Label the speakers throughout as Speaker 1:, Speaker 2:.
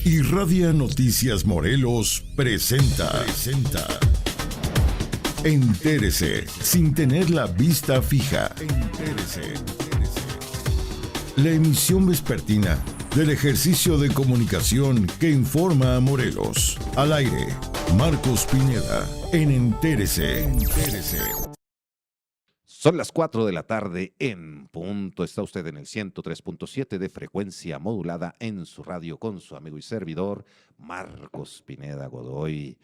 Speaker 1: Irradia Noticias Morelos presenta. Entérese, sin tener la vista fija. La emisión vespertina del ejercicio de comunicación que informa a Morelos. Al aire, Marcos Pineda, en Entérese.
Speaker 2: Son las 4 de la tarde en punto. Está usted en el 103.7 de frecuencia modulada en su radio con su amigo y servidor, Marcos Pineda Godoy.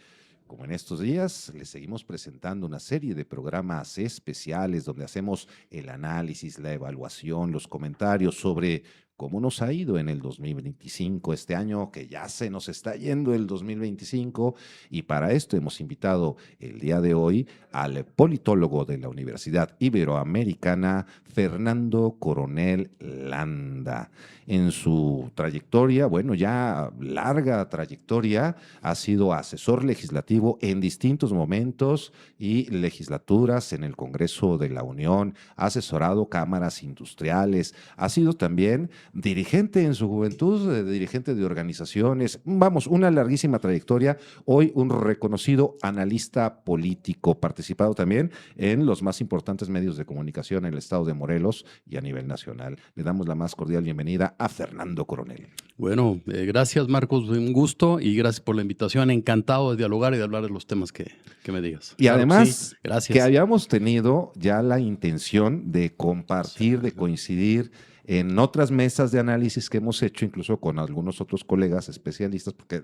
Speaker 2: Como en estos días, les seguimos presentando una serie de programas especiales donde hacemos el análisis, la evaluación, los comentarios sobre cómo nos ha ido en el 2025, este año que ya se nos está yendo el 2025, y para esto hemos invitado el día de hoy al politólogo de la Universidad Iberoamericana, Fernando Coronel Landa. En su trayectoria, bueno, ya larga trayectoria, ha sido asesor legislativo en distintos momentos y legislaturas en el Congreso de la Unión, ha asesorado cámaras industriales, ha sido también dirigente en su juventud, dirigente de organizaciones, vamos, una larguísima trayectoria. Hoy un reconocido analista político, participado también en los más importantes medios de comunicación en el estado de Morelos y a nivel nacional. Le damos la más cordial bienvenida a Fernando Coronel.
Speaker 3: Bueno, gracias Marcos, un gusto y gracias por la invitación. Encantado de dialogar y de hablar de los temas que me digas.
Speaker 2: Y claro, además,
Speaker 3: sí,
Speaker 2: que habíamos tenido ya la intención de compartir, de coincidir en otras mesas de análisis que hemos hecho, incluso con algunos otros colegas especialistas, porque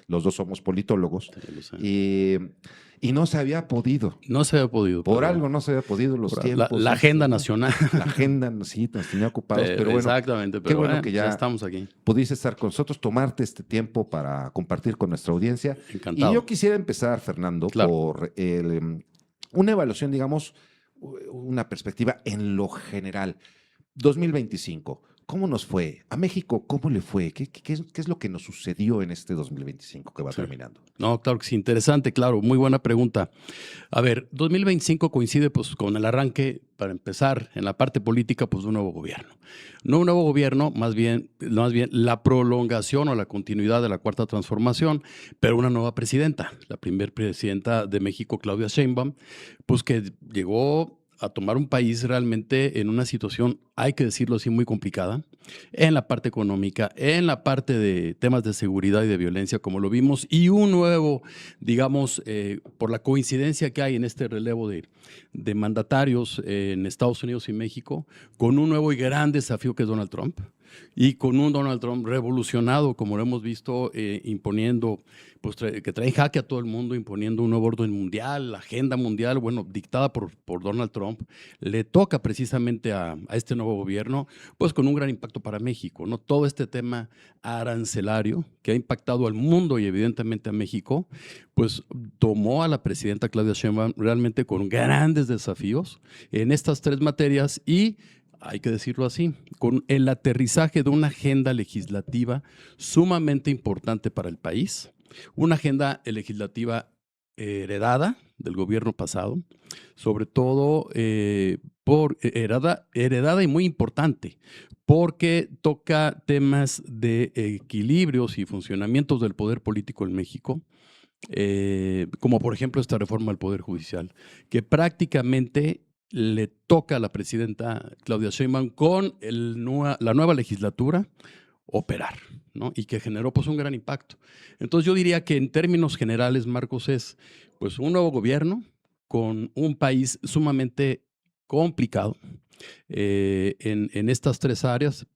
Speaker 2: los dos somos politólogos, y no se había podido.
Speaker 3: No se había podido.
Speaker 2: Por algo no se había podido, los tiempos.
Speaker 3: La agenda nacional.
Speaker 2: La agenda, sí, nos tenía ocupados, pero bueno.
Speaker 3: Exactamente, pero
Speaker 2: qué bueno que ya
Speaker 3: estamos aquí.
Speaker 2: Pudiste estar con nosotros, tomarte este tiempo para compartir con nuestra audiencia.
Speaker 3: Encantado.
Speaker 2: Y yo quisiera empezar, Fernando, por una evaluación, digamos, una perspectiva en lo general. 2025, ¿cómo nos fue? ¿A México cómo le fue? ¿Qué es lo que nos sucedió en este 2025 que va terminando?
Speaker 3: No, claro que sí, interesante, claro, muy buena pregunta. A ver, 2025 coincide pues con el arranque, para empezar, en la parte política, pues de un nuevo gobierno. No un nuevo gobierno, más bien la prolongación o la continuidad de la Cuarta Transformación, pero una nueva presidenta, la primera presidenta de México, Claudia Sheinbaum, pues que llegó a tomar un país realmente en una situación, hay que decirlo así, muy complicada, en la parte económica, en la parte de temas de seguridad y de violencia, como lo vimos, y un nuevo, digamos, por la coincidencia que hay en este relevo de mandatarios en Estados Unidos y México, con un nuevo y gran desafío que es Donald Trump, y con un Donald Trump revolucionado, como lo hemos visto, imponiendo, pues que trae en jaque a todo el mundo, imponiendo un nuevo orden mundial, la agenda mundial, bueno, dictada por Donald Trump, le toca precisamente a este nuevo gobierno, pues con un gran impacto para México, ¿no? Todo este tema arancelario que ha impactado al mundo y evidentemente a México, pues tomó a la presidenta Claudia Sheinbaum realmente con grandes desafíos en estas tres materias y, hay que decirlo así, con el aterrizaje de una agenda legislativa sumamente importante para el país, una agenda legislativa heredada del gobierno pasado, sobre todo heredada y muy importante, porque toca temas de equilibrios y funcionamientos del poder político en México, como por ejemplo esta reforma al Poder Judicial, que prácticamente le toca a la presidenta Claudia Sheinbaum con la nueva legislatura operar, ¿no? Y que generó pues un gran impacto. Entonces yo diría que en términos generales, Marcos, es pues un nuevo gobierno con un país sumamente complicado en estas tres áreas,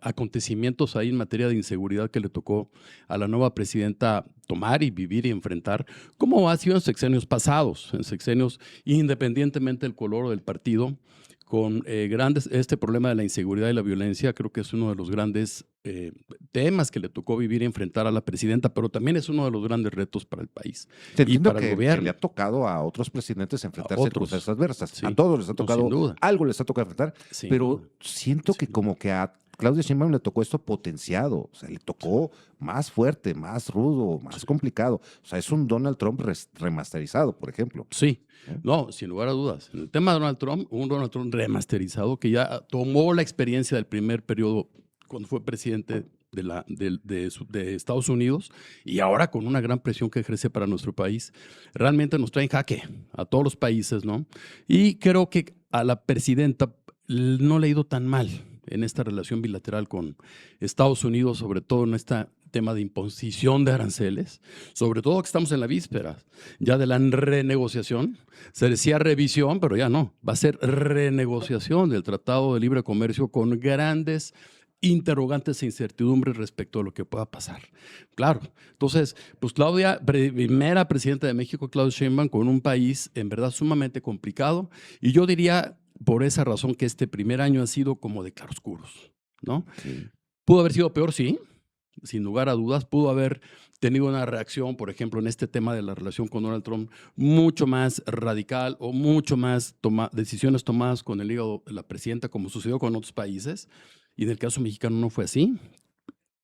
Speaker 3: acontecimientos ahí en materia de inseguridad que le tocó a la nueva presidenta tomar y vivir y enfrentar, como ha sido en sexenios pasados, en sexenios independientemente del color o del partido, con este problema de la inseguridad y la violencia. Creo que es uno de los grandes temas que le tocó vivir y enfrentar a la presidenta, pero también es uno de los grandes retos para el país y para el gobierno.
Speaker 2: Que le ha tocado a otros presidentes enfrentarse a cosas adversas. Sí, a todos les ha tocado, algo les ha tocado enfrentar, pero siento que como que a Claudia Sheinbaum le tocó esto potenciado, o sea, le tocó más fuerte, más rudo, más complicado. O sea, es un Donald Trump remasterizado, por ejemplo.
Speaker 3: Sí, no, sin lugar a dudas. En el tema de Donald Trump, un Donald Trump remasterizado que ya tomó la experiencia del primer periodo cuando fue presidente de Estados Unidos y ahora con una gran presión que ejerce para nuestro país, realmente nos trae en jaque a todos los países, ¿no? Y creo que a la presidenta no le ha ido tan mal en esta relación bilateral con Estados Unidos, sobre todo en este tema de imposición de aranceles, sobre todo que estamos en la víspera ya de la renegociación. Se decía revisión, pero ya no, va a ser renegociación del Tratado de Libre Comercio con grandes interrogantes e incertidumbres respecto a lo que pueda pasar. Claro, entonces, pues Claudia, primera presidenta de México, Claudia Sheinbaum, con un país en verdad sumamente complicado, y yo diría por esa razón que este primer año ha sido como de claroscuros, ¿no? Sí. ¿Pudo haber sido peor? Sí, sin lugar a dudas. Pudo haber tenido una reacción, por ejemplo, en este tema de la relación con Donald Trump, mucho más radical o mucho más decisiones tomadas con el hígado de la presidenta, como sucedió con otros países. Y en el caso mexicano no fue así.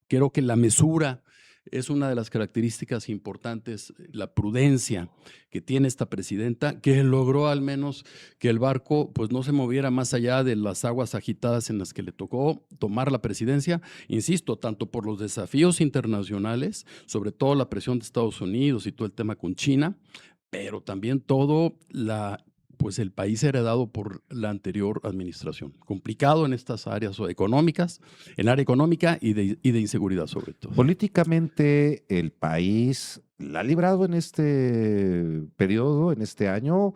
Speaker 3: Creo que la mesura es una de las características importantes, la prudencia que tiene esta presidenta, que logró al menos que el barco pues, no se moviera más allá de las aguas agitadas en las que le tocó tomar la presidencia, insisto, tanto por los desafíos internacionales, sobre todo la presión de Estados Unidos y todo el tema con China, pero también todo pues el país heredado por la anterior administración. Complicado en estas áreas económicas, en área económica y de inseguridad sobre todo.
Speaker 2: Políticamente, el país la ha librado en este periodo, en este año,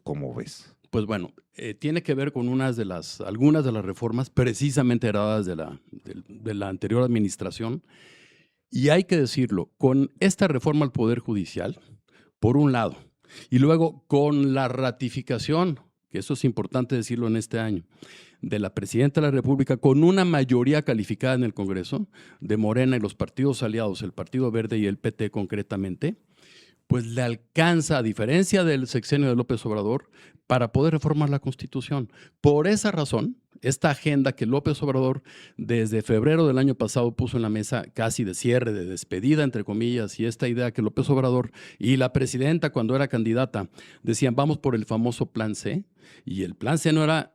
Speaker 2: ¿cómo ves?
Speaker 3: Pues bueno, tiene que ver con algunas de las reformas precisamente heredadas de la anterior administración. Y hay que decirlo, con esta reforma al Poder Judicial, por un lado, y luego con la ratificación, que eso es importante decirlo en este año, de la Presidenta de la República con una mayoría calificada en el Congreso, de Morena y los partidos aliados, el Partido Verde y el PT concretamente, pues le alcanza, a diferencia del sexenio de López Obrador, para poder reformar la Constitución. Por esa razón, esta agenda que López Obrador desde febrero del año pasado puso en la mesa casi de cierre, de despedida, entre comillas, y esta idea que López Obrador y la presidenta cuando era candidata decían vamos por el famoso Plan C, y el Plan C no era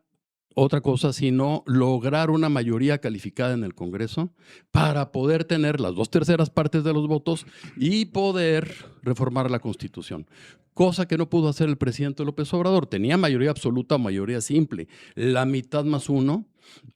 Speaker 3: otra cosa sino lograr una mayoría calificada en el Congreso para poder tener las 2/3 partes de los votos y poder reformar la Constitución. Cosa que no pudo hacer el presidente López Obrador. Tenía mayoría absoluta o mayoría simple, la mitad más uno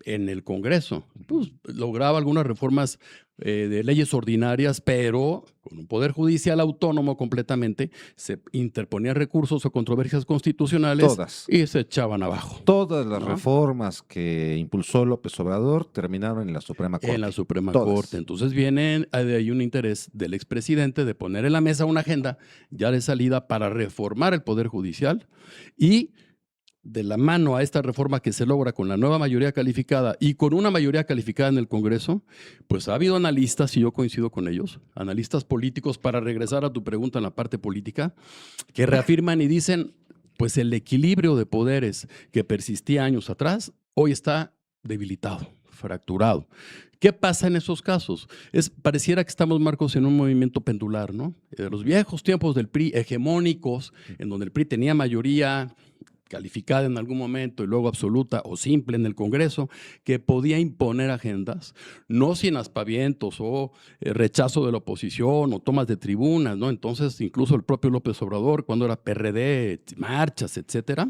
Speaker 3: en el Congreso. Pues, lograba algunas reformas de leyes ordinarias, pero con un poder judicial autónomo completamente, se interponían recursos o controversias constitucionales y se echaban abajo.
Speaker 2: Todas las reformas que impulsó López Obrador terminaron en la Suprema Corte.
Speaker 3: En la Suprema Corte. Entonces viene de ahí un interés del expresidente de poner en la mesa una agenda ya de salida para reformar el Poder Judicial y de la mano a esta reforma que se logra con la nueva mayoría calificada y con una mayoría calificada en el Congreso, pues ha habido analistas, y yo coincido con ellos, analistas políticos, para regresar a tu pregunta en la parte política, que reafirman y dicen, pues el equilibrio de poderes que persistía años atrás, hoy está debilitado, fracturado. ¿Qué pasa en esos casos? Pareciera que estamos, Marcos, en un movimiento pendular, ¿no? De los viejos tiempos del PRI hegemónicos, en donde el PRI tenía mayoría calificada en algún momento y luego absoluta o simple en el Congreso, que podía imponer agendas, no sin aspavientos o rechazo de la oposición o tomas de tribunas, ¿no? Entonces, incluso el propio López Obrador, cuando era PRD, marchas, etcétera,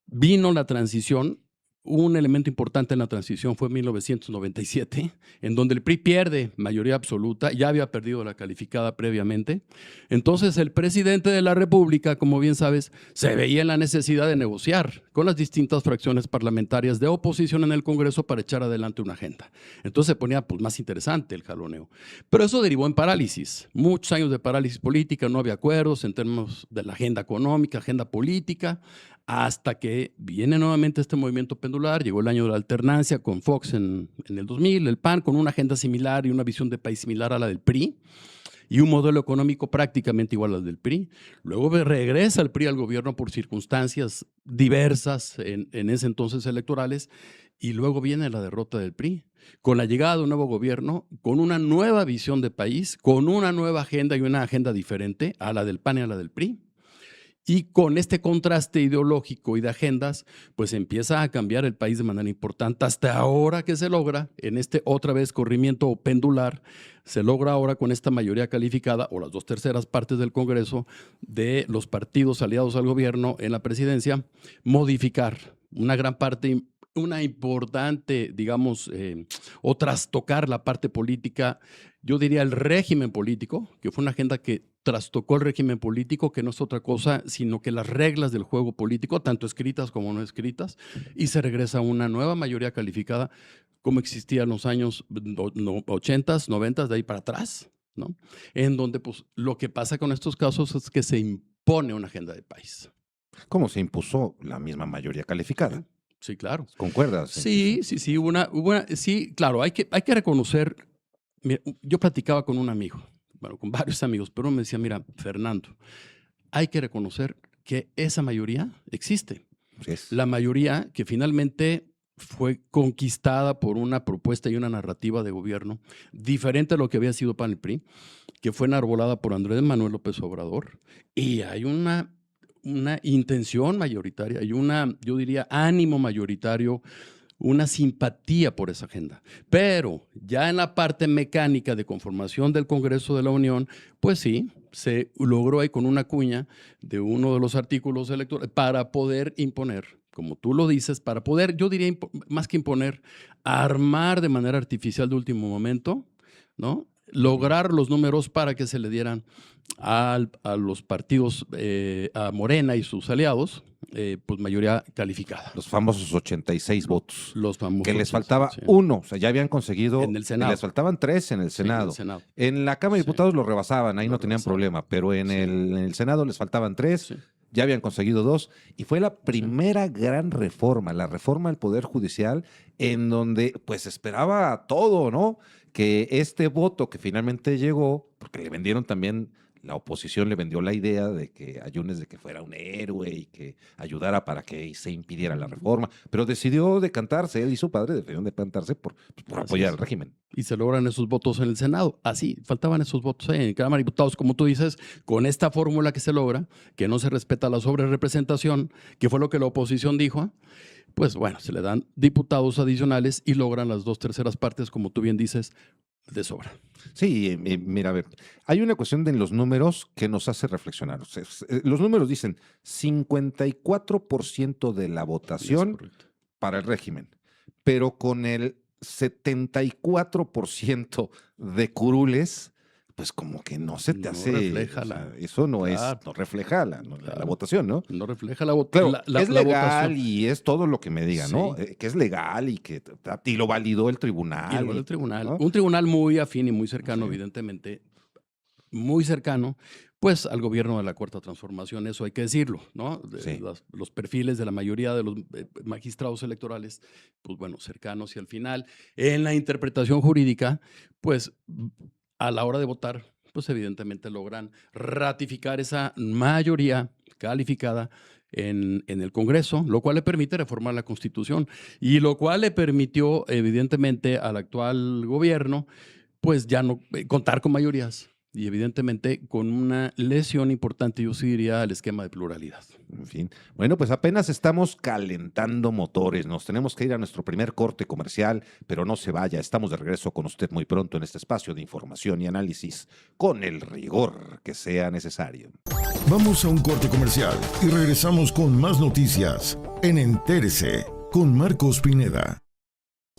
Speaker 3: vino la transición. Un elemento importante en la transición fue 1997, en donde el PRI pierde mayoría absoluta, ya había perdido la calificada previamente. Entonces el presidente de la República, como bien sabes, se veía en la necesidad de negociar con las distintas fracciones parlamentarias de oposición en el Congreso para echar adelante una agenda. Entonces se ponía pues, más interesante el jaloneo. Pero eso derivó en parálisis, muchos años de parálisis política, no había acuerdos en términos de la agenda económica, agenda política, hasta que viene nuevamente este movimiento pendular. Llegó el año de la alternancia con Fox en el 2000, el PAN con una agenda similar y una visión de país similar a la del PRI y un modelo económico prácticamente igual al del PRI. Luego regresa el PRI al gobierno por circunstancias diversas en ese entonces electorales y luego viene la derrota del PRI con la llegada de un nuevo gobierno, con una nueva visión de país, con una nueva agenda y una agenda diferente a la del PAN y a la del PRI. Y con este contraste ideológico y de agendas, pues empieza a cambiar el país de manera importante hasta ahora que se logra, en este otra vez corrimiento pendular, se logra ahora con esta mayoría calificada o las 2/3 partes del Congreso de los partidos aliados al gobierno en la presidencia, modificar una gran parte, una importante, digamos, o trastocar la parte política, yo diría el régimen político, que fue una agenda que trastocó el régimen político, que no es otra cosa, sino que las reglas del juego político, tanto escritas como no escritas, y se regresa a una nueva mayoría calificada, como existía en los años 80s, 90s, de ahí para atrás, ¿no? En donde pues, lo que pasa con estos casos es que se impone una agenda de país.
Speaker 2: ¿Cómo se impuso la misma mayoría calificada?
Speaker 3: Sí, claro.
Speaker 2: ¿Concuerdas?
Speaker 3: Sí, sí, claro, hay que reconocer. Mira, yo platicaba con un amigo, bueno, con varios amigos, pero uno me decía, mira, Fernando, hay que reconocer que esa mayoría existe.
Speaker 2: Así es.
Speaker 3: La mayoría que finalmente fue conquistada por una propuesta y una narrativa de gobierno diferente a lo que había sido PAN y PRI, que fue enarbolada por Andrés Manuel López Obrador, y hay una intención mayoritaria, hay yo diría, ánimo mayoritario, una simpatía por esa agenda. Pero ya en la parte mecánica de conformación del Congreso de la Unión, pues sí, se logró ahí con una cuña de uno de los artículos electorales para poder imponer, como tú lo dices, para poder, yo diría, más que imponer, armar de manera artificial de último momento, ¿no? Lograr los números para que se le dieran a los partidos, a Morena y sus aliados, pues mayoría calificada.
Speaker 2: Los famosos 86 votos.
Speaker 3: Los famosos.
Speaker 2: Que les faltaba
Speaker 3: sí.
Speaker 2: uno, o sea, ya habían conseguido.
Speaker 3: En el Senado.
Speaker 2: Les faltaban 3 en el Senado.
Speaker 3: Sí, en el Senado.
Speaker 2: En la Cámara de Diputados lo rebasaban, ahí
Speaker 3: Lo
Speaker 2: no tenían
Speaker 3: rebasaban.
Speaker 2: problema, pero en el Senado les faltaban 3.
Speaker 3: Sí.
Speaker 2: Ya habían conseguido 2 y fue la primera gran reforma, la reforma del Poder Judicial, en donde pues esperaba todo, ¿no? Que este voto que finalmente llegó, porque le vendieron también, la oposición le vendió la idea de que Ayunes de que fuera un héroe y que ayudara para que se impidiera la reforma, pero decidió decantarse, él y su padre decidieron decantarse por apoyar al régimen.
Speaker 3: Y se logran esos votos en el Senado. Así, faltaban esos votos en Cámara de Diputados, como tú dices, con esta fórmula que se logra, que no se respeta la sobrerepresentación, que fue lo que la oposición dijo, pues bueno, se le dan diputados adicionales y logran las 2/3 partes, como tú bien dices, de sobra.
Speaker 2: Sí, mira, a ver, hay una cuestión de los números que nos hace reflexionar. O sea, los números dicen 54% de la votación para el régimen, pero con el 74% de curules, pues como que no se te hace.
Speaker 3: Refleja
Speaker 2: eso no es, no refleja la votación, ¿no?
Speaker 3: No refleja la votación.
Speaker 2: Claro, es legal y es todo lo que me digan,
Speaker 3: Sí.
Speaker 2: ¿no? Que es legal y que lo validó el tribunal.
Speaker 3: Y el tribunal,
Speaker 2: ¿no?
Speaker 3: un tribunal muy afín y muy cercano,
Speaker 2: Sí.
Speaker 3: evidentemente, muy cercano, pues al gobierno de la Cuarta Transformación, eso hay que decirlo, ¿no?
Speaker 2: Sí.
Speaker 3: Los perfiles de la mayoría de los magistrados electorales, pues bueno, cercanos y al final, en la interpretación jurídica, pues a la hora de votar, pues evidentemente logran ratificar esa mayoría calificada en el Congreso, lo cual le permite reformar la Constitución y lo cual le permitió evidentemente al actual gobierno pues ya no contar con mayorías y evidentemente con una lesión importante, yo sí diría, al esquema de pluralidad.
Speaker 2: En fin, bueno, pues apenas estamos calentando motores, nos tenemos que ir a nuestro primer corte comercial, pero no se vaya, estamos de regreso con usted muy pronto en este espacio de información y análisis con el rigor que sea necesario.
Speaker 1: Vamos a un corte comercial y regresamos con más noticias en Entérese con Marcos Pineda.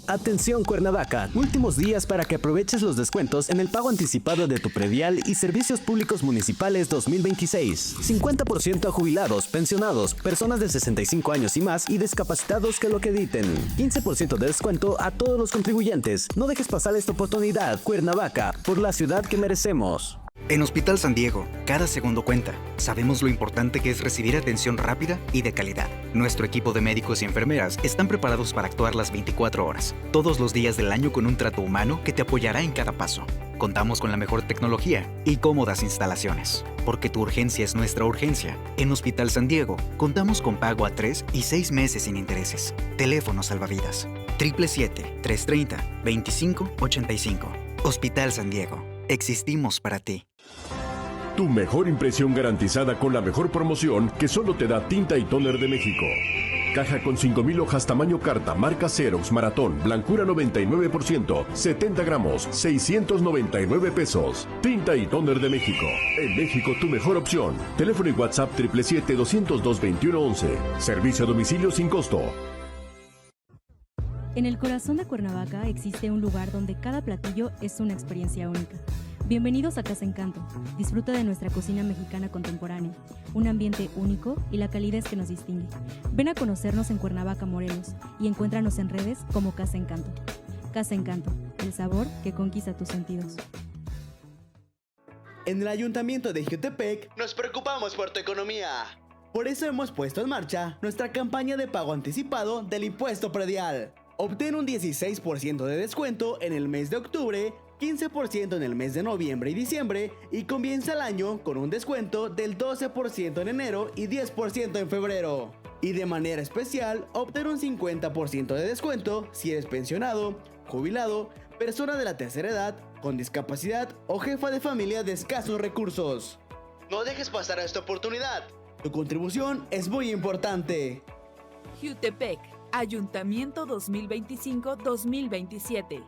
Speaker 4: Atención Cuernavaca, últimos días para que aproveches los descuentos en el pago anticipado de tu predial y servicios públicos municipales 2026. 50% a jubilados, pensionados, personas de 65 años y más y discapacitados que lo acrediten. 15% de descuento a todos los contribuyentes. No dejes pasar esta oportunidad. Cuernavaca, por la ciudad que merecemos.
Speaker 5: En Hospital San Diego, cada segundo cuenta. Sabemos lo importante que es recibir atención rápida y de calidad. Nuestro equipo de médicos y enfermeras están preparados para actuar las 24 horas, todos los días del año con un trato humano que te apoyará en cada paso. Contamos con la mejor tecnología y cómodas instalaciones. Porque tu urgencia es nuestra urgencia. En Hospital San Diego, contamos con pago a 3 y 6 meses sin intereses. Teléfono salvavidas. 777-330-2585. Hospital San Diego. Existimos para ti.
Speaker 6: Tu mejor impresión garantizada con la mejor promoción que solo te da Tinta y Toner de México. Caja con 5,000 hojas tamaño carta, marca Xerox, Maratón, blancura 99%, 70 gramos, 699 pesos. Tinta y Toner de México. En México, tu mejor opción. Teléfono y WhatsApp 777-202-2111. Servicio a domicilio sin costo.
Speaker 7: En el corazón de Cuernavaca existe un lugar donde cada platillo es una experiencia única. Bienvenidos a Casa Encanto. Disfruta de nuestra cocina mexicana contemporánea, un ambiente único y la calidez que nos distingue. Ven a conocernos en Cuernavaca, Morelos, y encuéntranos en redes como Casa Encanto. Casa Encanto, el sabor que conquista tus sentidos.
Speaker 8: En el Ayuntamiento de Jiutepec nos preocupamos por tu economía. Por eso hemos puesto en marcha nuestra campaña de pago anticipado del impuesto predial. Obtén un 16% de descuento en el mes de octubre, 15% en el mes de noviembre y diciembre, y comienza el año con un descuento del 12% en enero y 10% en febrero. Y de manera especial, obtén un 50% de descuento si eres pensionado, jubilado, persona de la tercera edad, con discapacidad o jefa de familia de escasos recursos. No dejes pasar esta oportunidad. Tu contribución es muy importante.
Speaker 9: Jiutepec, Ayuntamiento 2025-2027.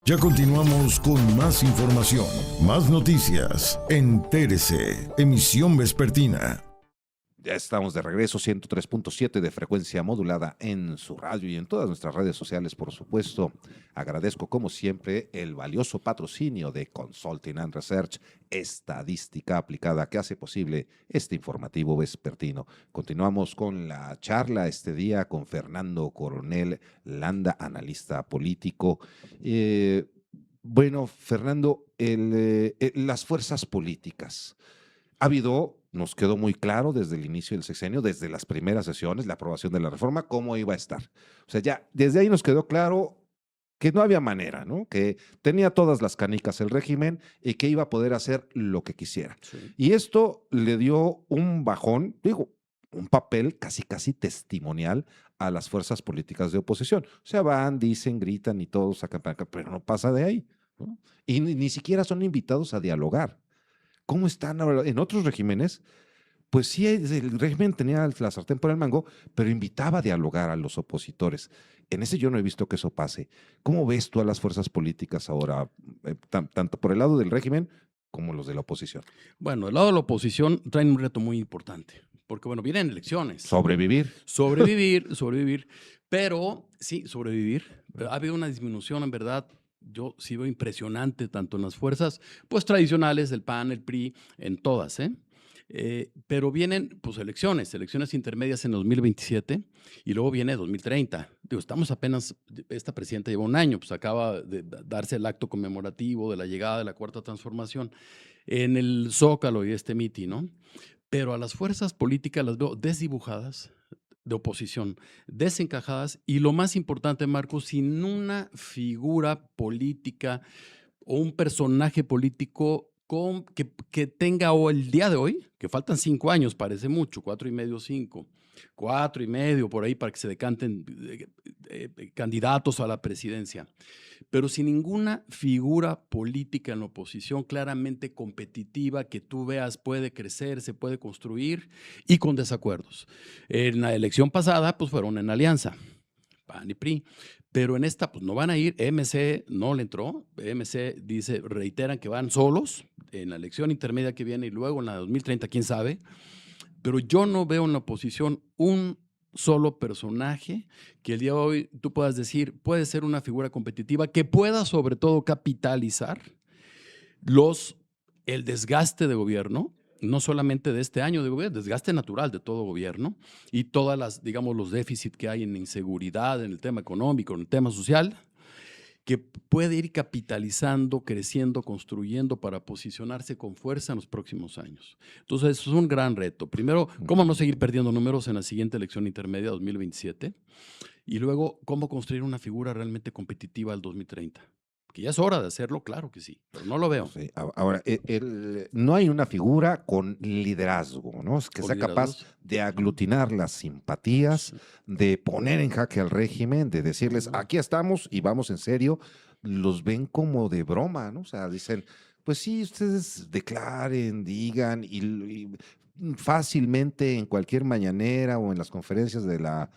Speaker 1: Ya continuamos con más información, más noticias. Entérese, emisión vespertina.
Speaker 2: Ya estamos de regreso, 103.7 de frecuencia modulada en su radio y en todas nuestras redes sociales, por supuesto. Agradezco, como siempre, el valioso patrocinio de Consulting and Research, estadística aplicada, que hace posible este informativo vespertino. Continuamos con la charla este día con Fernando Coronel Landa, analista político. Bueno, Fernando, las fuerzas políticas. Ha habido, nos quedó muy claro desde el inicio del sexenio, desde las primeras sesiones, la aprobación de la reforma, cómo iba a estar. O sea, ya desde ahí nos quedó claro que no había manera, ¿no? Que tenía todas las canicas el régimen y que iba a poder hacer lo que quisiera. Sí. Y esto le dio un bajón, digo, un papel casi testimonial a las fuerzas políticas de oposición. O sea, van, dicen, gritan y todos sacan, pero no pasa de ahí, ¿no? Y ni siquiera son invitados a dialogar. ¿Cómo están ahora? En otros regímenes, pues sí, el régimen tenía la sartén por el mango, pero invitaba a dialogar a los opositores. En ese yo no he visto que eso pase. ¿Cómo ves tú a las fuerzas políticas ahora, tanto por el lado del régimen como los de la oposición?
Speaker 3: Bueno, el lado de la oposición traen un reto muy importante, porque bueno, vienen elecciones.
Speaker 2: Sobrevivir.
Speaker 3: Sobrevivir, pero sí, sobrevivir. Pero ha habido una disminución, en verdad. Yo sí veo impresionante tanto en las fuerzas pues tradicionales, el PAN, el PRI, en todas, pero vienen pues elecciones intermedias en 2027 y luego viene 2030. Digo, estamos apenas, esta presidenta lleva un año, pues acaba de darse el acto conmemorativo de la llegada de la Cuarta Transformación en el Zócalo y este mitin, ¿no? Pero a las fuerzas políticas las veo desdibujadas, de oposición, desencajadas y lo más importante, Marcos, sin una figura política o un personaje político que tenga o el día de hoy, que faltan 5 años, parece mucho, 4 y medio, 5, 4 y medio por ahí para que se decanten candidatos a la presidencia, pero sin ninguna figura política en la oposición claramente competitiva que tú veas puede crecer, se puede construir y con desacuerdos. En la elección pasada pues fueron en alianza, PAN y PRI, pero en esta pues no van a ir. MC no le entró, MC dice, reiteran que van solos en la elección intermedia que viene y luego en la 2030, quién sabe, pero yo no veo en la oposición un solo personaje que el día de hoy tú puedas decir puede ser una figura competitiva que pueda sobre todo capitalizar el desgaste de gobierno, no solamente de este año de gobierno, desgaste natural de todo gobierno y todas las, digamos, los déficits que hay en inseguridad, en el tema económico, en el tema social, que puede ir capitalizando, creciendo, construyendo para posicionarse con fuerza en los próximos años. Entonces, eso es un gran reto. Primero, cómo no seguir perdiendo números en la siguiente elección intermedia 2027 y luego, cómo construir una figura realmente competitiva al 2030. Que ya es hora de hacerlo, claro que sí, pero no lo veo.
Speaker 2: Sí. Ahora, no hay una figura con liderazgo, ¿no? Que sea capaz de aglutinar las simpatías, de poner en jaque al régimen, de decirles, aquí estamos y vamos en serio. Los ven como de broma, ¿no? O sea, dicen, pues sí, ustedes declaren, digan y fácilmente en cualquier mañanera o en las conferencias de la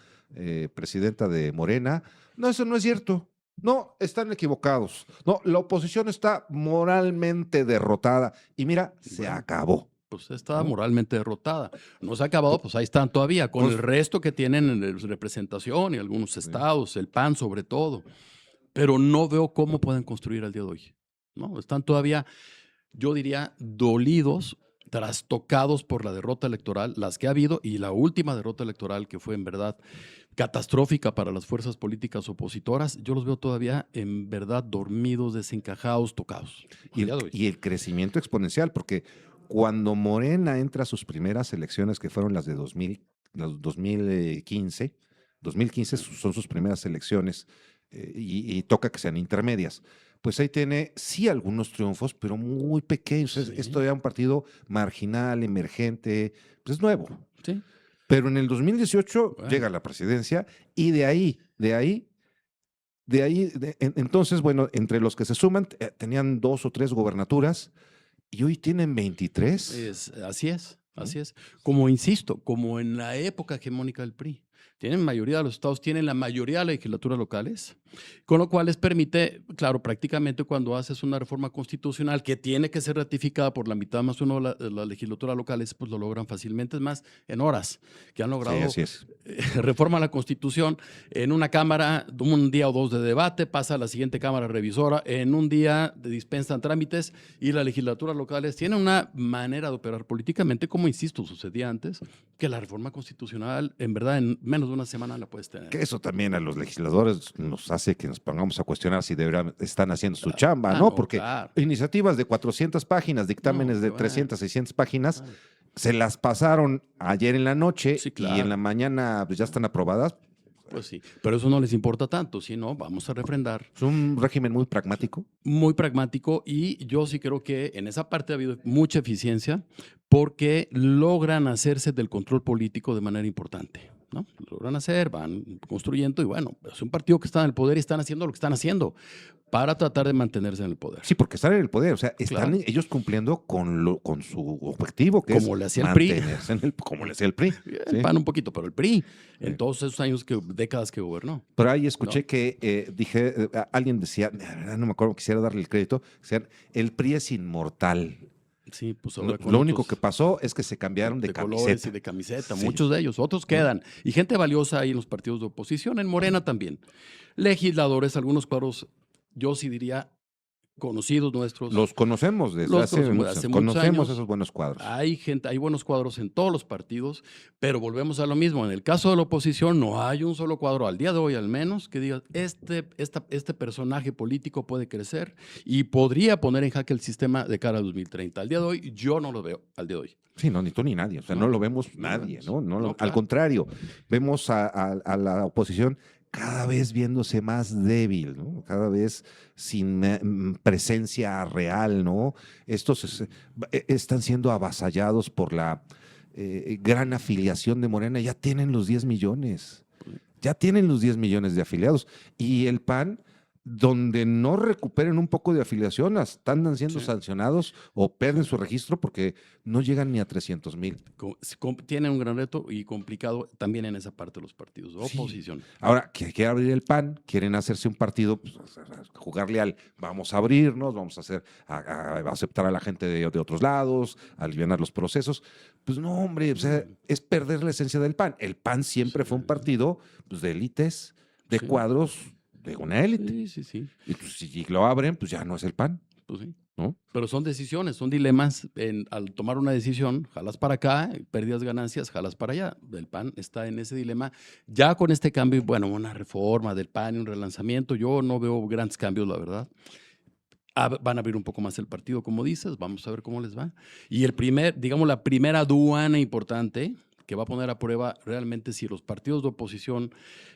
Speaker 2: presidenta de Morena, no, eso no es cierto. No, están equivocados. No, la oposición está moralmente derrotada. Y mira, se acabó.
Speaker 3: Pues está moralmente derrotada. No se ha acabado, pues ahí están todavía, con el resto que tienen en representación y algunos estados, el PAN sobre todo. Pero no veo cómo pueden construir al día de hoy, ¿no? Están todavía, yo diría, dolidos, trastocados por la derrota electoral, las que ha habido, y la última derrota electoral que fue en verdad catastrófica para las fuerzas políticas opositoras. Yo los veo todavía en verdad dormidos, desencajados, tocados.
Speaker 2: Y el crecimiento exponencial, porque cuando Morena entra a sus primeras elecciones, que fueron las de 2015 son sus primeras elecciones, y toca que sean intermedias. Pues ahí tiene, sí, algunos triunfos, pero muy pequeños. Sí. Es todavía un partido marginal, emergente, pues es nuevo.
Speaker 3: Sí.
Speaker 2: Pero en el 2018 llega a la presidencia y entonces, bueno, entre los que se suman, tenían 2 o 3 gobernaturas y hoy tienen 23.
Speaker 3: Así es. Como insisto, como en la época hegemónica del PRI. Tienen mayoría de los estados, tienen la mayoría de las legislaturas locales, con lo cual les permite, claro, prácticamente cuando haces una reforma constitucional que tiene que ser ratificada por la mitad más uno de las legislaturas locales, pues lo logran fácilmente, es más, en horas, que han logrado reforma a la Constitución en una cámara, un día o 2 de debate, pasa a la siguiente cámara revisora, en un día dispensan trámites y las legislaturas locales tienen una manera de operar políticamente, como insisto, sucedía antes, que la reforma constitucional, en verdad, en menos de una semana la puedes tener.
Speaker 2: Que eso también a los legisladores nos hace que nos pongamos a cuestionar si están haciendo su chamba, ¿no? Porque iniciativas de 400 páginas, dictámenes de 300, 600 páginas, se las pasaron ayer en la noche y en la mañana pues, ya están aprobadas.
Speaker 3: Pues sí, pero eso no les importa tanto, sino vamos a refrendar.
Speaker 2: Es un régimen muy pragmático.
Speaker 3: Muy pragmático, y yo sí creo que en esa parte ha habido mucha eficiencia porque logran hacerse del control político de manera importante, ¿no? Lo logran hacer, van construyendo y bueno, es un partido que está en el poder y están haciendo lo que están haciendo para tratar de mantenerse en el poder.
Speaker 2: Sí, porque están en el poder, o sea, están ellos cumpliendo con su objetivo, que
Speaker 3: como
Speaker 2: es
Speaker 3: le hacía el PRI.
Speaker 2: Como le hacía el PRI.
Speaker 3: El PAN un poquito, pero el PRI, en todos esos años, décadas que gobernó.
Speaker 2: Pero ahí escuché que alguien decía, no me acuerdo, quisiera darle el crédito, decían, el PRI es inmortal.
Speaker 3: Sí, pues
Speaker 2: lo único que pasó es que se cambiaron de camiseta.
Speaker 3: Colores y de camiseta, muchos de ellos, otros quedan. Y gente valiosa ahí en los partidos de oposición, en Morena también. Legisladores, algunos cuadros, yo sí diría, conocidos nuestros.
Speaker 2: Los conocemos desde hace muchos años. Esos buenos cuadros.
Speaker 3: Hay buenos cuadros en todos los partidos, pero volvemos a lo mismo. En el caso de la oposición no hay un solo cuadro, al día de hoy al menos, que diga, este personaje político puede crecer y podría poner en jaque el sistema de cara al 2030. Al día de hoy yo no lo veo, al día de hoy.
Speaker 2: Sí, no, ni tú ni nadie. O sea, no lo vemos nadie, ¿no? Claro. Al contrario, vemos a la oposición cada vez viéndose más débil, ¿no? Cada vez sin presencia real, ¿no? Estos están siendo avasallados por la gran afiliación de Morena. Ya tienen los 10 millones. Ya tienen los 10 millones de afiliados. Y el PAN, donde no recuperen un poco de afiliación, están siendo sancionados o pierden su registro porque no llegan ni a 300,000.
Speaker 3: Tienen un gran reto y complicado también en esa parte de los partidos de oposición.
Speaker 2: Sí. Ahora, que quiere abrir el PAN, quieren hacerse un partido, pues, jugarle vamos a abrirnos, vamos a aceptar a la gente de otros lados, a aliviar los procesos. Pues no, hombre, o sea, es perder la esencia del PAN. El PAN siempre fue un partido pues, de élites, de cuadros de una élite.
Speaker 3: Sí.
Speaker 2: Y pues, si lo abren, pues ya no es el PAN.
Speaker 3: Pues sí.
Speaker 2: ¿No?
Speaker 3: Pero son decisiones, son dilemas. Al tomar una decisión, jalas para acá, pérdidas, ganancias, jalas para allá. El PAN está en ese dilema. Ya con este cambio, bueno, una reforma del PAN y un relanzamiento, yo no veo grandes cambios, la verdad. Van a abrir un poco más el partido, como dices, vamos a ver cómo les va. Y la primera aduana importante que va a poner a prueba realmente si los partidos de oposición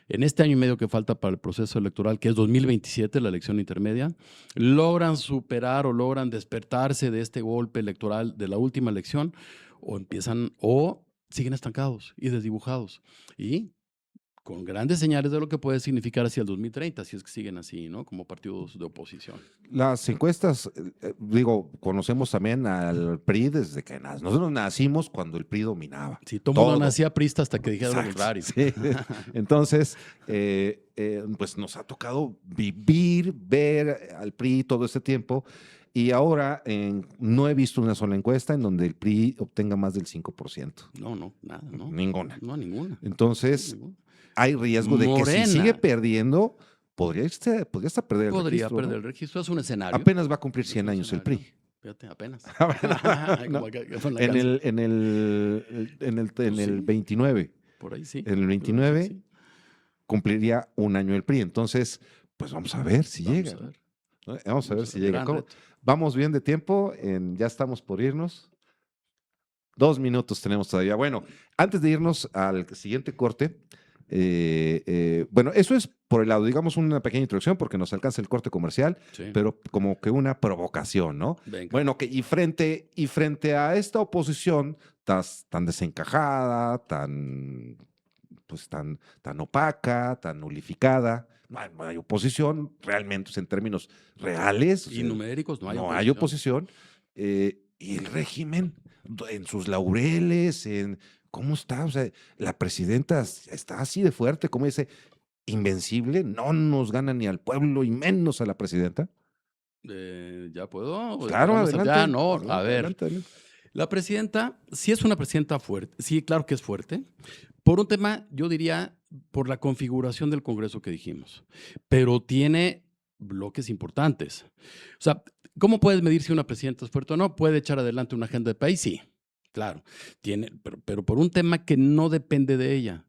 Speaker 3: en este año y medio que falta para el proceso electoral, que es 2027, la elección intermedia, logran superar o logran despertarse de este golpe electoral de la última elección o siguen estancados y desdibujados. Y con grandes señales de lo que puede significar hacia el 2030, si es que siguen así, ¿no? Como partidos de oposición.
Speaker 2: Las encuestas, conocemos también al PRI desde que nosotros nacimos cuando el PRI dominaba.
Speaker 3: Sí, todo el mundo nacía prista hasta que dijeron lo contrario.
Speaker 2: Sí. Entonces, pues nos ha tocado ver al PRI todo este tiempo. Y ahora no he visto una sola encuesta en donde el PRI obtenga más del 5%.
Speaker 3: No, nada, no.
Speaker 2: Ninguna.
Speaker 3: No, ninguna.
Speaker 2: Entonces, hay riesgo de que si sigue perdiendo, podría hasta perder el registro.
Speaker 3: Podría perder
Speaker 2: el
Speaker 3: el registro, es un escenario.
Speaker 2: Apenas va a cumplir 100 años el PRI.
Speaker 3: Fíjate, apenas.
Speaker 2: No. En el 29.
Speaker 3: Por ahí sí.
Speaker 2: En el 29
Speaker 3: sí.
Speaker 2: Cumpliría un año el PRI. Entonces, pues vamos a ver si llega. Vamos a ver si llega. Vamos bien de tiempo, ya estamos por irnos. 2 minutos tenemos todavía. Bueno, antes de irnos al siguiente corte, bueno, eso es por el lado, digamos una pequeña introducción porque nos alcanza el corte comercial, pero como que una provocación, ¿no?
Speaker 3: Venga.
Speaker 2: Bueno, y frente a esta oposición tan desencajada, tan opaca, tan nulificada, no hay oposición realmente, en términos reales.
Speaker 3: Y numéricos, no hay oposición.
Speaker 2: No hay oposición. Y el régimen, en sus laureles, ¿cómo está? O sea, la presidenta está así de fuerte, como dice, invencible, no nos gana ni al pueblo y menos a la presidenta.
Speaker 3: ¿Ya puedo?
Speaker 2: Claro, adelante.
Speaker 3: Ya, no, a ver.
Speaker 2: Adelante.
Speaker 3: La presidenta, sí es una presidenta fuerte, sí, claro que es fuerte, por un tema, yo diría, por la configuración del Congreso que dijimos, pero tiene bloques importantes. O sea, ¿cómo puedes medir si una presidenta es fuerte o no? ¿Puede echar adelante una agenda de país? Sí, claro, pero por un tema que no depende de ella.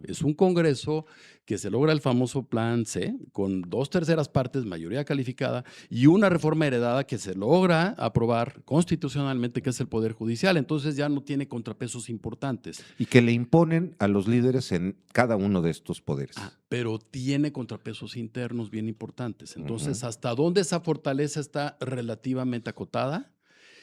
Speaker 3: Es un Congreso que se logra el famoso Plan C con 2/3 partes, mayoría calificada, y una reforma heredada que se logra aprobar constitucionalmente, que es el Poder Judicial. Entonces ya no tiene contrapesos importantes.
Speaker 2: Y que le imponen a los líderes en cada uno de estos poderes.
Speaker 3: Pero tiene contrapesos internos bien importantes. Entonces, ¿hasta dónde esa fortaleza está relativamente acotada?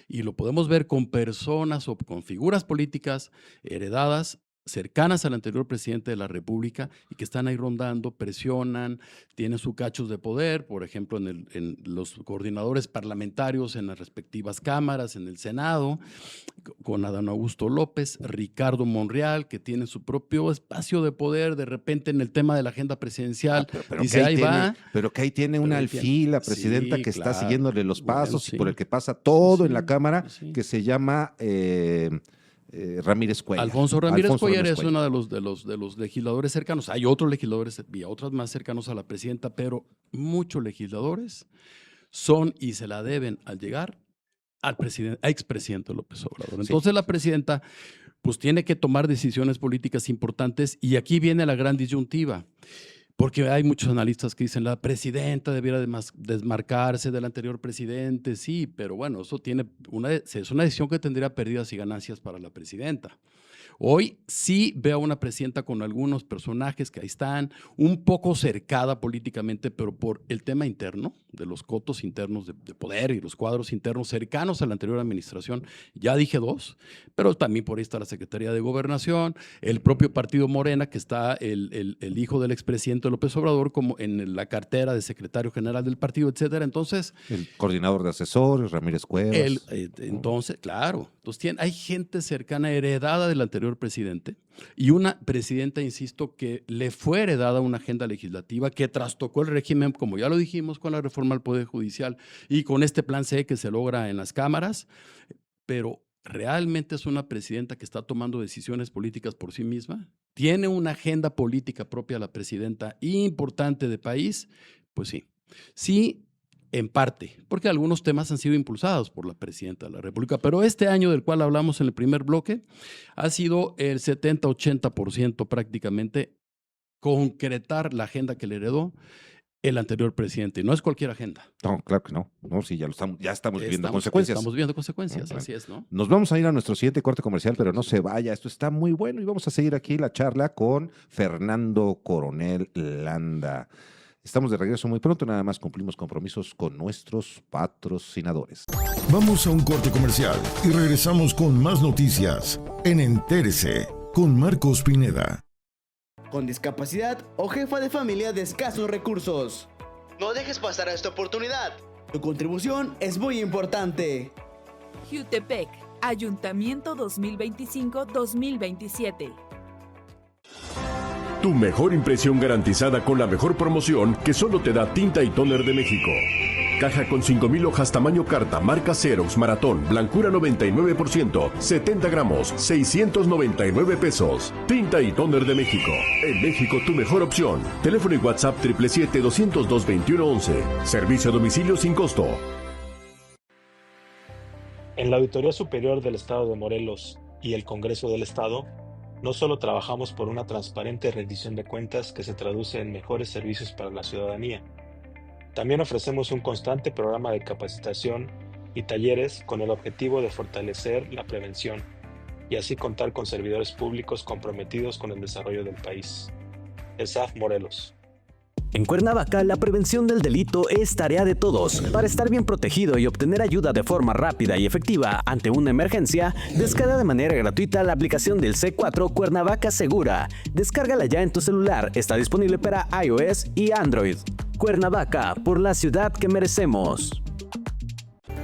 Speaker 3: Y lo podemos ver con personas o con figuras políticas heredadas cercanas al anterior presidente de la República y que están ahí rondando, presionan, tienen sus cachos de poder, por ejemplo, en los coordinadores parlamentarios en las respectivas cámaras, en el Senado, con Adán Augusto López, Ricardo Monreal, que tiene su propio espacio de poder, de repente en el tema de la agenda presidencial, dice, ahí va.
Speaker 2: Pero que ahí tiene un alfil, la presidenta, que está siguiéndole los pasos y por el que pasa todo en la Cámara, que se llama... Ramírez Cuellar.
Speaker 3: Alfonso Ramírez Cuellar es uno de los legisladores cercanos. Hay otros legisladores y otros más cercanos a la presidenta, pero muchos legisladores son y se la deben al llegar al expresidente López Obrador. Entonces la presidenta pues tiene que tomar decisiones políticas importantes y aquí viene la gran disyuntiva. Porque hay muchos analistas que dicen la presidenta debiera desmarcarse del anterior presidente, sí, pero bueno, eso es una decisión que tendría pérdidas y ganancias para la presidenta. Hoy sí veo a una presidenta con algunos personajes que ahí están, un poco cercada políticamente, pero por el tema interno, de los cotos internos de poder y los cuadros internos cercanos a la anterior administración. Ya dije 2, pero también por ahí está la Secretaría de Gobernación, el propio partido Morena, que está el hijo del expresidente López Obrador como en la cartera de secretario general del partido, etcétera. Entonces,
Speaker 2: el coordinador de asesores, Ramírez Cuevas.
Speaker 3: Entonces, claro, hay gente cercana heredada del anterior presidente y una presidenta, insisto, que le fue heredada una agenda legislativa que trastocó el régimen, como ya lo dijimos, con la reforma al Poder Judicial y con este Plan C que se logra en las cámaras, pero ¿realmente es una presidenta que está tomando decisiones políticas por sí misma? ¿Tiene una agenda política propia la presidenta importante de país? Pues sí. Sí, en parte, porque algunos temas han sido impulsados por la presidenta de la República, pero este año del cual hablamos en el primer bloque ha sido el 70-80% prácticamente concretar la agenda que le heredó el anterior presidente. Y no es cualquier agenda.
Speaker 2: No, claro que no. No, sí, ya estamos viendo consecuencias.
Speaker 3: Estamos viendo consecuencias, así es, ¿no?
Speaker 2: Nos vamos a ir a nuestro siguiente corte comercial, pero no se vaya. Esto está muy bueno y vamos a seguir aquí la charla con Fernando Coronel Landa. Estamos de regreso muy pronto, nada más cumplimos compromisos con nuestros patrocinadores.
Speaker 1: Vamos a un corte comercial y regresamos con más noticias en Entérese con Marcos Pineda.
Speaker 8: con discapacidad o jefa de familia de escasos recursos. No dejes pasar esta oportunidad. Tu contribución es muy importante.
Speaker 9: Jutepec, Ayuntamiento 2025-2027.
Speaker 6: Tu mejor impresión garantizada con la mejor promoción que solo te da Tinta y Toner de México. Caja con 5,000 hojas tamaño carta, marca Xerox, Maratón, blancura 99%, 70 gramos, 699 pesos. Tinta y Toner de México. En México, tu mejor opción. Teléfono y WhatsApp 777-202-2111. Servicio a domicilio sin costo.
Speaker 10: En la Auditoría Superior del Estado de Morelos y el Congreso del Estado, no solo trabajamos por una transparente rendición de cuentas que se traduce en mejores servicios para la ciudadanía, también ofrecemos un constante programa de capacitación y talleres con el objetivo de fortalecer la prevención y así contar con servidores públicos comprometidos con el desarrollo del país. ESAF Morelos.
Speaker 4: En Cuernavaca, la prevención del delito es tarea de todos. Para estar bien protegido y obtener ayuda de forma rápida y efectiva ante una emergencia, descarga de manera gratuita la aplicación del C4 Cuernavaca Segura. Descárgala ya en tu celular. Está disponible para iOS y Android. Cuernavaca, por la ciudad que merecemos.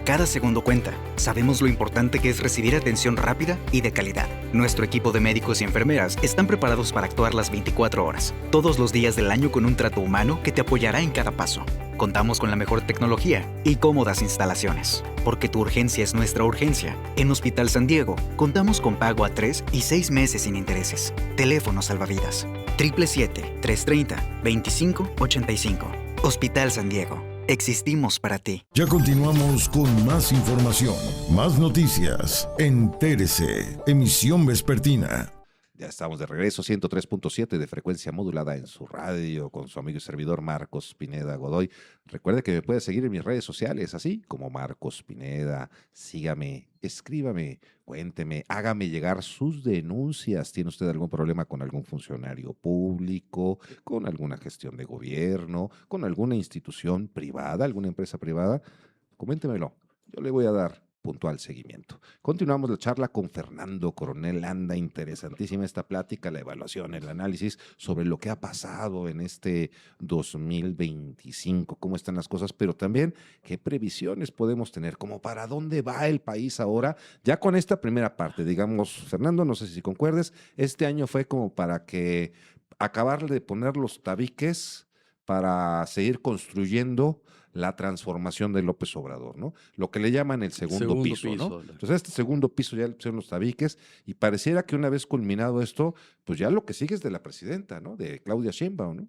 Speaker 5: Cada segundo cuenta. Sabemos lo importante que es recibir atención rápida y de calidad. Nuestro equipo de médicos y enfermeras están preparados para actuar las 24 horas, todos los días del año con un trato humano que te apoyará en cada paso. Contamos con la mejor tecnología y cómodas instalaciones. Porque tu urgencia es nuestra urgencia. En Hospital San Diego, contamos con pago a 3 y 6 meses sin intereses. Teléfono salvavidas. 777-330-2585. Hospital San Diego. Existimos para ti.
Speaker 1: Ya continuamos con más información, más noticias. Entérese, emisión vespertina.
Speaker 2: Ya estamos de regreso, 103.7 de frecuencia modulada en su radio con su amigo y servidor Marcos Pineda Godoy. Recuerde que me puede seguir en mis redes sociales, así como Marcos Pineda. Sígame, escríbame, cuénteme, hágame llegar sus denuncias. ¿Tiene usted algún problema con algún funcionario público, con alguna gestión de gobierno, con alguna institución privada, alguna empresa privada? Coméntemelo, yo le voy a dar puntual seguimiento. Continuamos la charla con Fernando Coronel. Anda interesantísima esta plática, la evaluación, el análisis sobre lo que ha pasado en este 2025, cómo están las cosas, pero también qué previsiones podemos tener, como para dónde va el país ahora, ya con esta primera parte. Digamos, Fernando, no sé si concuerdes, este año fue como para que acabar de poner los tabiques para seguir construyendo la transformación de López Obrador, ¿no? Lo que le llaman el segundo piso, ¿no? Entonces, este segundo piso ya le pusieron los tabiques y pareciera que una vez culminado esto, pues ya lo que sigue es de la presidenta, ¿no? De Claudia Sheinbaum, ¿no?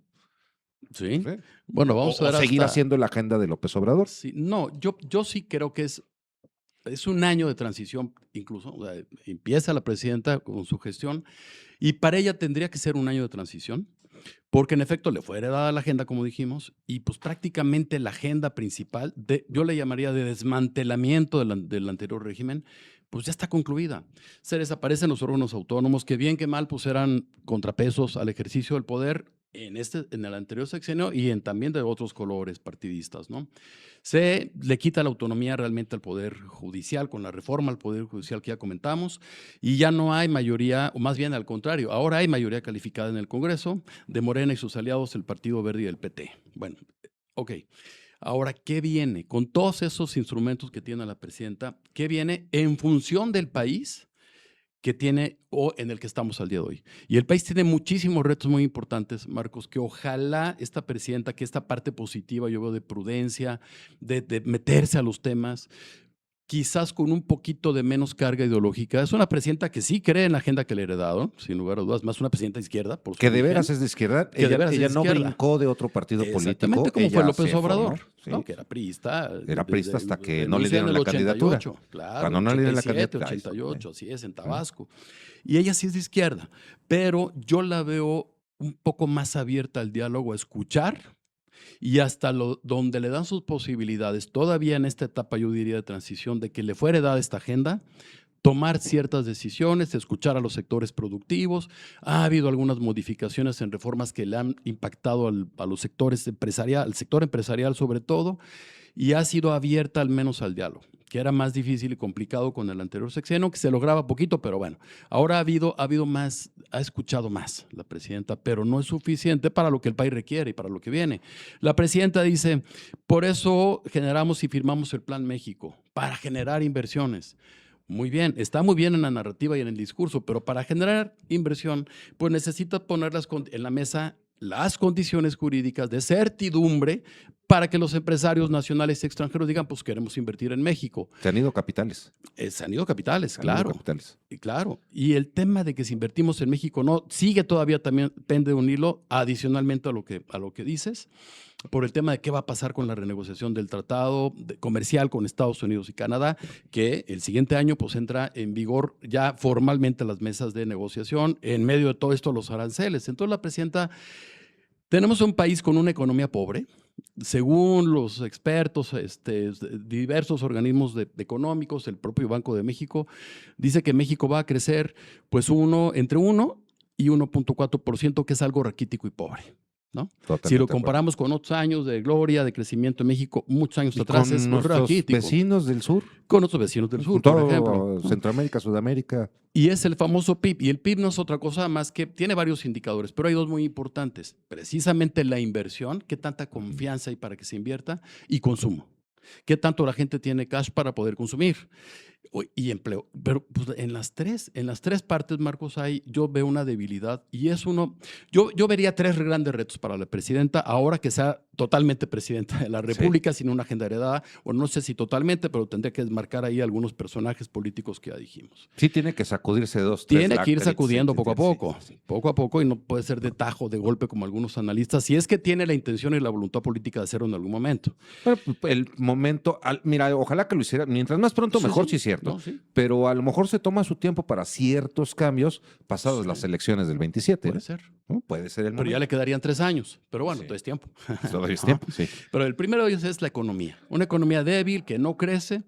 Speaker 3: Sí. Bueno, vamos a ver
Speaker 2: seguir haciendo la agenda de López Obrador.
Speaker 3: Sí, no, yo sí creo que es un año de transición, incluso. O sea, empieza la presidenta con su gestión y para ella tendría que ser un año de transición. Porque en efecto le fue heredada la agenda, como dijimos, y pues prácticamente la agenda principal, yo le llamaría de desmantelamiento del anterior régimen, pues ya está concluida. Se desaparecen los órganos autónomos, que bien que mal pues eran contrapesos al ejercicio del poder en el anterior sexenio y también de otros colores partidistas, ¿no? Se le quita la autonomía realmente al Poder Judicial con la reforma al Poder Judicial que ya comentamos y ya no hay mayoría, o más bien al contrario, ahora hay mayoría calificada en el Congreso de Morena y sus aliados, el Partido Verde y el PT. Bueno, ok. Ahora, ¿qué viene? Con todos esos instrumentos que tiene la presidenta, ¿qué viene en función del país que tiene o en el que estamos al día de hoy? Y el país tiene muchísimos retos muy importantes, Marcos, que ojalá esta presidenta, que esta parte positiva yo veo de prudencia, de meterse a los temas, quizás con un poquito de menos carga ideológica. Es una presidenta que sí cree en la agenda que le he heredado, sin lugar a dudas, más una presidenta de izquierda. Por su
Speaker 2: que de veras es de izquierda. Ella no brincó de otro partido político.
Speaker 3: Exactamente como fue López Obrador,
Speaker 2: ¿sí?
Speaker 3: ¿no? Que era priista.
Speaker 2: Era priista hasta que no le dieron la candidatura.
Speaker 3: Claro,
Speaker 2: cuando no le dieron la candidatura.
Speaker 3: 88, así es, en Tabasco. Y ella sí es de izquierda, pero yo la veo un poco más abierta al diálogo, a escuchar, y hasta donde le dan sus posibilidades, todavía en esta etapa yo diría de transición, de que le fuera dada esta agenda, tomar ciertas decisiones, escuchar a los sectores productivos. Ha habido algunas modificaciones en reformas que le han impactado a los sectores al sector empresarial sobre todo, y ha sido abierta al menos al diálogo. que era más difícil y complicado con el anterior sexenio, que se lograba poquito, pero bueno, ahora ha habido más, ha escuchado más la presidenta, pero no es suficiente para lo que el país requiere y para lo que viene. La presidenta dice, por eso generamos y firmamos el Plan México, para generar inversiones. Muy bien, está muy bien en la narrativa y en el discurso, pero para generar inversión, pues necesita poner en la mesa las condiciones jurídicas de certidumbre para que los empresarios nacionales y extranjeros digan, pues queremos invertir en México.
Speaker 2: Se han ido capitales.
Speaker 3: Se han ido capitales,
Speaker 2: Se han
Speaker 3: claro.
Speaker 2: ido capitales.
Speaker 3: Claro. Y el tema de que si invertimos en México no, sigue todavía también, pende de un hilo, adicionalmente a lo que dices, por el tema de qué va a pasar con la renegociación del tratado comercial con Estados Unidos y Canadá, que el siguiente año pues entra en vigor ya formalmente las mesas de negociación, en medio de todo esto los aranceles. Entonces la presidenta, tenemos un país con una economía pobre, según los expertos, diversos organismos económicos, el propio Banco de México, dice que México va a crecer pues entre 1 y 1.4%, que es algo raquítico y pobre, ¿no? Si lo comparamos con otros años de gloria, de crecimiento en México, muchos años atrás, es raquítico.
Speaker 2: Vecinos del sur.
Speaker 3: Con otros vecinos del sur,
Speaker 2: todo
Speaker 3: por ejemplo.
Speaker 2: Centroamérica, Sudamérica.
Speaker 3: Y es el famoso PIB. Y el PIB no es otra cosa más que tiene varios indicadores, pero hay dos muy importantes. Precisamente la inversión, qué tanta confianza hay para que se invierta, y consumo. ¿Qué tanto la gente tiene cash para poder consumir? Y empleo. Pero pues, en las tres partes, Marcos, yo veo una debilidad y es yo vería tres grandes retos para la presidenta ahora que sea totalmente presidenta de la República, sin una agenda heredada, o no sé si totalmente, pero tendría que desmarcar ahí algunos personajes políticos que ya dijimos.
Speaker 2: Sí, tiene que sacudirse tres.
Speaker 3: Tiene que ir sacudiendo poco a poco, y no puede ser de tajo, de golpe, como algunos analistas, si es que tiene la intención y la voluntad política de hacerlo en algún momento.
Speaker 2: Pero el momento, mira, ojalá que lo hiciera, mientras más pronto mejor, sí es cierto,
Speaker 3: no, sí.
Speaker 2: Pero a lo mejor se toma su tiempo para ciertos cambios pasadas las elecciones del 27.
Speaker 3: Puede ser.
Speaker 2: ¿No? Puede ser el momento.
Speaker 3: Pero ya le quedarían 3 años, pero bueno, todo es tiempo.
Speaker 2: Todavía es tiempo, sí.
Speaker 3: Pero el primero de ellos es la economía, una economía débil que no crece,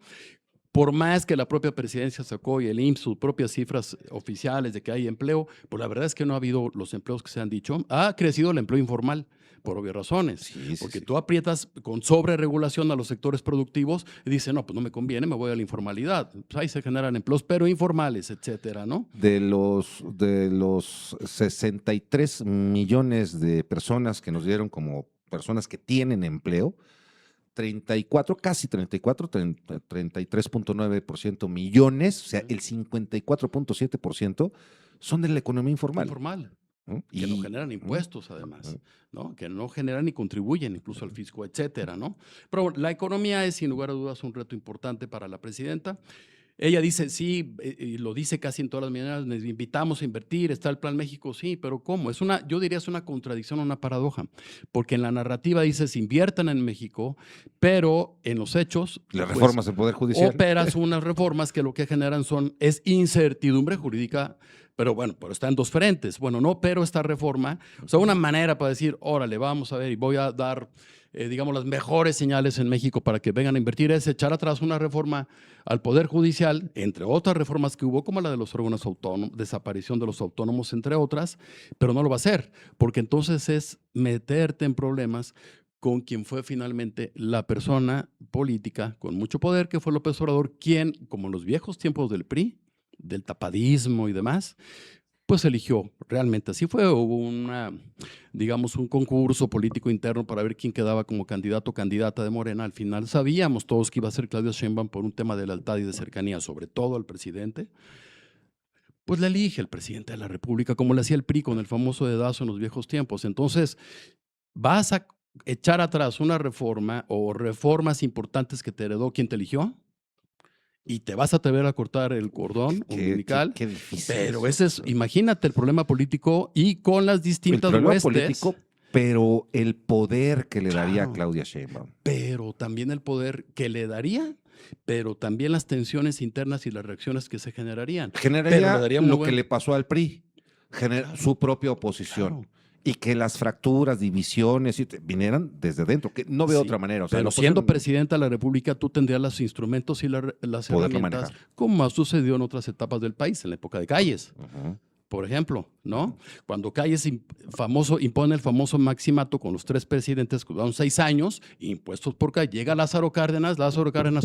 Speaker 3: por más que la propia presidencia sacó y el IMSS sus propias cifras oficiales de que hay empleo, pues la verdad es que no ha habido los empleos que se han dicho. Ha crecido el empleo informal, por obvias razones, porque tú aprietas con sobreregulación a los sectores productivos y dices, no, pues no me conviene, me voy a la informalidad. Pues ahí se generan empleos, pero informales, etcétera, ¿no?
Speaker 2: De los 63 millones de personas que nos dieron como personas que tienen empleo, 33.9% millones, o sea, el 54.7% son de la economía informal.
Speaker 3: Que no generan impuestos, además, ¿no? Que no generan ni contribuyen incluso al fisco, etcétera, ¿no? Pero la economía es, sin lugar a dudas, un reto importante para la presidenta. Ella dice, sí, y lo dice casi en todas las mañanas, nos invitamos a invertir, está el Plan México, sí, pero ¿cómo? Yo diría es una contradicción, una paradoja, porque en la narrativa dice, se inviertan en México, pero en los hechos…
Speaker 2: Las reformas del Poder Judicial.
Speaker 3: Operas unas reformas que lo que generan es incertidumbre jurídica, pero bueno, pero está en dos frentes. Bueno, no, pero esta reforma, o sea, una manera para decir, órale, vamos a ver y voy a dar… digamos, las mejores señales en México para que vengan a invertir es echar atrás una reforma al Poder Judicial, entre otras reformas que hubo, como la de los órganos autónomos, desaparición de los autónomos, entre otras, pero no lo va a hacer, porque entonces es meterte en problemas con quien fue finalmente la persona política con mucho poder, que fue López Obrador, quien, como en los viejos tiempos del PRI, del tapadismo y demás, pues eligió, realmente así fue, hubo digamos, un concurso político interno para ver quién quedaba como candidato o candidata de Morena. Al final sabíamos todos que iba a ser Claudia Sheinbaum por un tema de lealtad y de cercanía, sobre todo al presidente. Pues la elige el presidente de la República, como le hacía el PRI con el famoso dedazo en los viejos tiempos. Entonces, vas a echar atrás una reforma o reformas importantes que te heredó quien te eligió, y te vas a atrever a cortar el cordón umbilical.
Speaker 2: Qué difícil.
Speaker 3: Pero ese es, imagínate el problema político y con las distintas huestes.
Speaker 2: Político, pero el poder que le daría a Claudia Sheinbaum.
Speaker 3: Pero también el poder que le daría, pero también las tensiones internas y las reacciones que se generarían.
Speaker 2: Generaría lo que le pasó al PRI, su propia oposición.
Speaker 3: Claro.
Speaker 2: Y que las fracturas, divisiones vinieran desde dentro, que no veo otra manera. O sea,
Speaker 3: pero siendo presidenta de la República, tú tendrías los instrumentos y las herramientas, como ha sucedido en otras etapas del país, en la época de Calles. por ejemplo, ¿no? Cuando Calles impone el famoso maximato con los 3 presidentes, que duraron 6 años, impuestos por Calles, llega Lázaro Cárdenas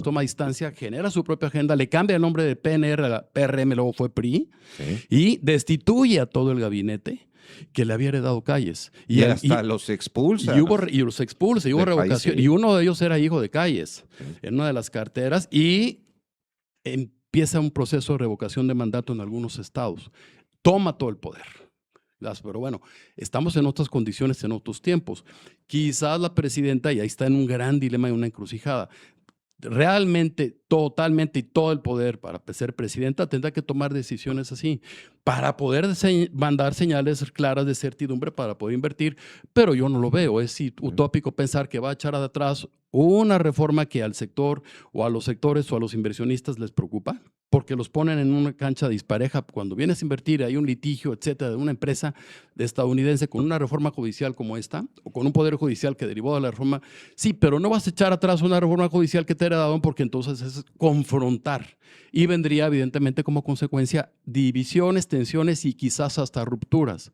Speaker 3: toma distancia, genera su propia agenda, le cambia el nombre de PNR a la PRM, luego fue PRI, y destituye a todo el gabinete que le había heredado Calles.
Speaker 2: Y hasta los expulsa.
Speaker 3: Y los expulsa, y hubo revocación. País, sí. Y uno de ellos era hijo de Calles, en una de las carteras, y empieza un proceso de revocación de mandato en algunos estados. Toma todo el poder. Pero bueno, estamos en otras condiciones, en otros tiempos. Quizás la presidenta, y ahí está en un gran dilema y una encrucijada, realmente, totalmente y todo el poder para ser presidenta tendrá que tomar decisiones así para poder mandar señales claras de certidumbre para poder invertir, pero yo no lo veo. Es utópico pensar que va a echar atrás una reforma que al sector o a los sectores o a los inversionistas les preocupa, porque los ponen en una cancha dispareja. Cuando vienes a invertir, hay un litigio, etcétera, de una empresa estadounidense con una reforma judicial como esta, o con un poder judicial que derivó de la reforma. Sí, pero no vas a echar atrás una reforma judicial que te ha heredado, porque entonces es confrontar. Y vendría, evidentemente, como consecuencia, divisiones, tensiones y quizás hasta rupturas.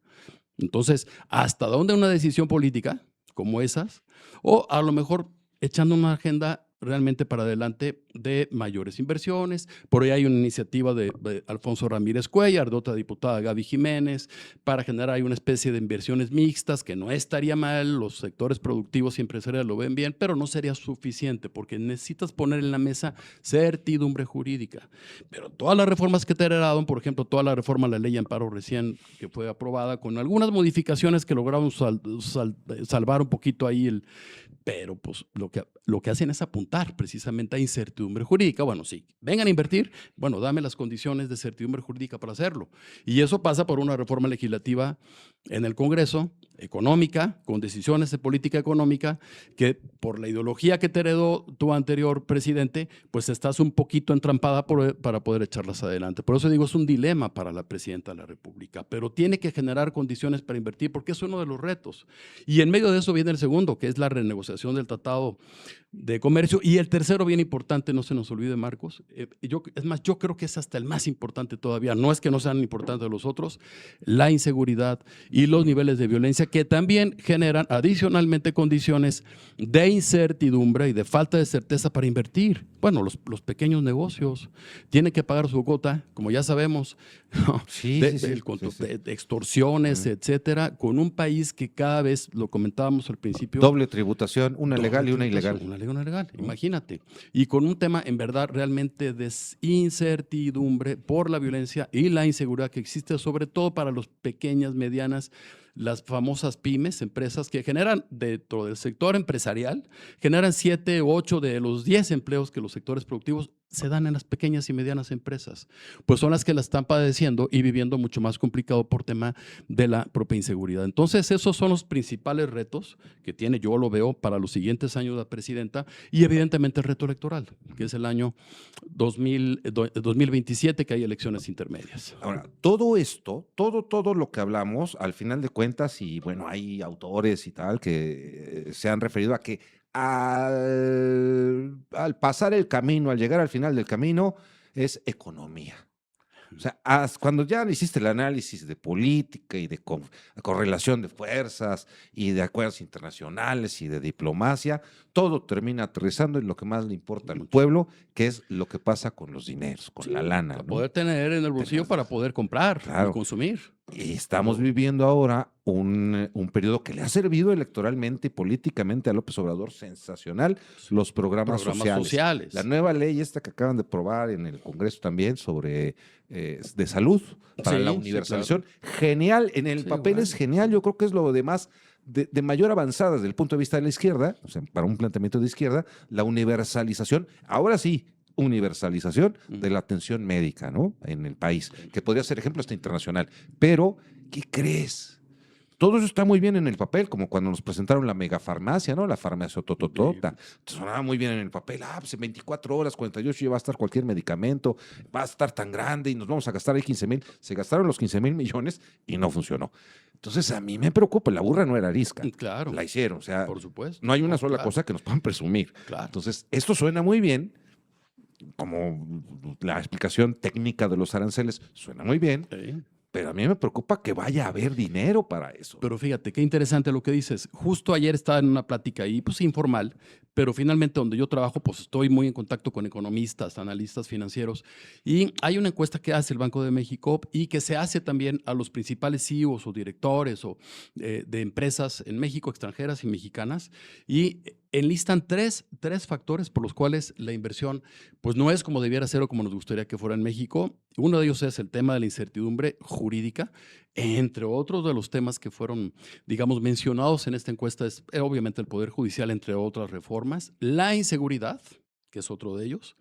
Speaker 3: Entonces, ¿hasta dónde una decisión política como esas? O a lo mejor echando una agenda realmente para adelante de mayores inversiones. Por ahí hay una iniciativa de Alfonso Ramírez Cuellar, de otra diputada Gaby Jiménez, para generar ahí una especie de inversiones mixtas, que no estaría mal, los sectores productivos y empresariales lo ven bien, pero no sería suficiente, porque necesitas poner en la mesa certidumbre jurídica. Pero todas las reformas que te heredaron, por ejemplo, toda la reforma a la ley de amparo recién que fue aprobada, con algunas modificaciones que lograron salvar un poquito ahí pero pues lo que hacen es apuntar precisamente a incertidumbre jurídica. Bueno, sí, vengan a invertir, bueno, dame las condiciones de certidumbre jurídica para hacerlo. Y eso pasa por una reforma legislativa en el Congreso, económica, con decisiones de política económica, que por la ideología que te heredó tu anterior presidente, pues estás un poquito entrampada para poder echarlas adelante. Por eso digo, es un dilema para la presidenta de la República, pero tiene que generar condiciones para invertir, porque es uno de los retos. Y en medio de eso viene el segundo, que es la renegociación del Tratado de Comercio, y el tercero, bien importante, no se nos olvide, Marcos, es más, yo creo que es hasta el más importante todavía, no es que no sean importantes los otros, la inseguridad y los niveles de violencia, que también generan adicionalmente condiciones de incertidumbre y de falta de certeza para invertir. Bueno, los pequeños negocios tienen que pagar su cuota, como ya sabemos, ¿no? De extorsiones, etcétera, con un país que cada vez, lo comentábamos al principio,
Speaker 2: doble tributación, una legal y una ilegal.
Speaker 3: Una legal y una ilegal, imagínate. Y con un tema en verdad realmente de incertidumbre por la violencia y la inseguridad que existe, sobre todo para las pequeñas, medianas, las famosas pymes, empresas que generan dentro del sector empresarial, generan 7 u 8 de los 10 empleos que los sectores productivos se dan en las pequeñas y medianas empresas. Pues son las que la están padeciendo y viviendo mucho más complicado por tema de la propia inseguridad. Entonces, esos son los principales retos que tiene, yo lo veo, para los siguientes años la presidenta, y evidentemente el reto electoral, que es el año 2027, que hay elecciones intermedias.
Speaker 2: Ahora, todo esto, todo lo que hablamos, al final de cuentas, y bueno, hay autores y tal que se han referido a que al pasar el camino, al llegar al final del camino, es economía. O sea, cuando ya hiciste el análisis de política y de correlación de fuerzas y de acuerdos internacionales y de diplomacia, todo termina aterrizando en lo que más le importa al pueblo, que es lo que pasa con los dineros, con la lana.
Speaker 3: Para poder tener en el bolsillo, para poder comprar y consumir.
Speaker 2: Y estamos viviendo ahora un periodo que le ha servido electoralmente y políticamente a López Obrador sensacional, los programas sociales. La nueva ley esta que acaban de aprobar en el Congreso también sobre de salud para la universalización. Claro. Genial, en el papel es genial, yo creo que es lo demás de mayor avanzada desde el punto de vista de la izquierda, o sea, para un planteamiento de izquierda, la universalización, ahora sí, universalización de la atención médica, ¿no? En el país, que podría ser ejemplo hasta internacional. Pero, ¿qué crees? Todo eso está muy bien en el papel, como cuando nos presentaron la megafarmacia, ¿no? La farmacia tototota. Sonaba muy bien en el papel. Pues en 24 horas, 48 ya va a estar cualquier medicamento, va a estar tan grande y nos vamos a gastar ahí 15,000. Se gastaron los 15,000 millones y no funcionó. Entonces, a mí me preocupa, la burra no era arisca.
Speaker 3: Claro.
Speaker 2: La hicieron, o sea,
Speaker 3: por supuesto.
Speaker 2: No hay una sola cosa que nos puedan presumir.
Speaker 3: Claro.
Speaker 2: Entonces, esto suena muy bien, como la explicación técnica de los aranceles suena muy bien, pero a mí me preocupa que vaya a haber dinero para eso.
Speaker 3: Pero fíjate, qué interesante lo que dices. Justo ayer estaba en una plática ahí, pues informal, pero finalmente donde yo trabajo, pues estoy muy en contacto con economistas, analistas financieros, y hay una encuesta que hace el Banco de México y que se hace también a los principales CEOs o directores o de empresas en México, extranjeras y mexicanas, y enlistan tres factores por los cuales la inversión pues no es como debiera ser o como nos gustaría que fuera en México. Uno de ellos es el tema de la incertidumbre jurídica, entre otros de los temas que fueron, digamos, mencionados en esta encuesta es obviamente el Poder Judicial, entre otras reformas, la inseguridad, que es otro de ellos,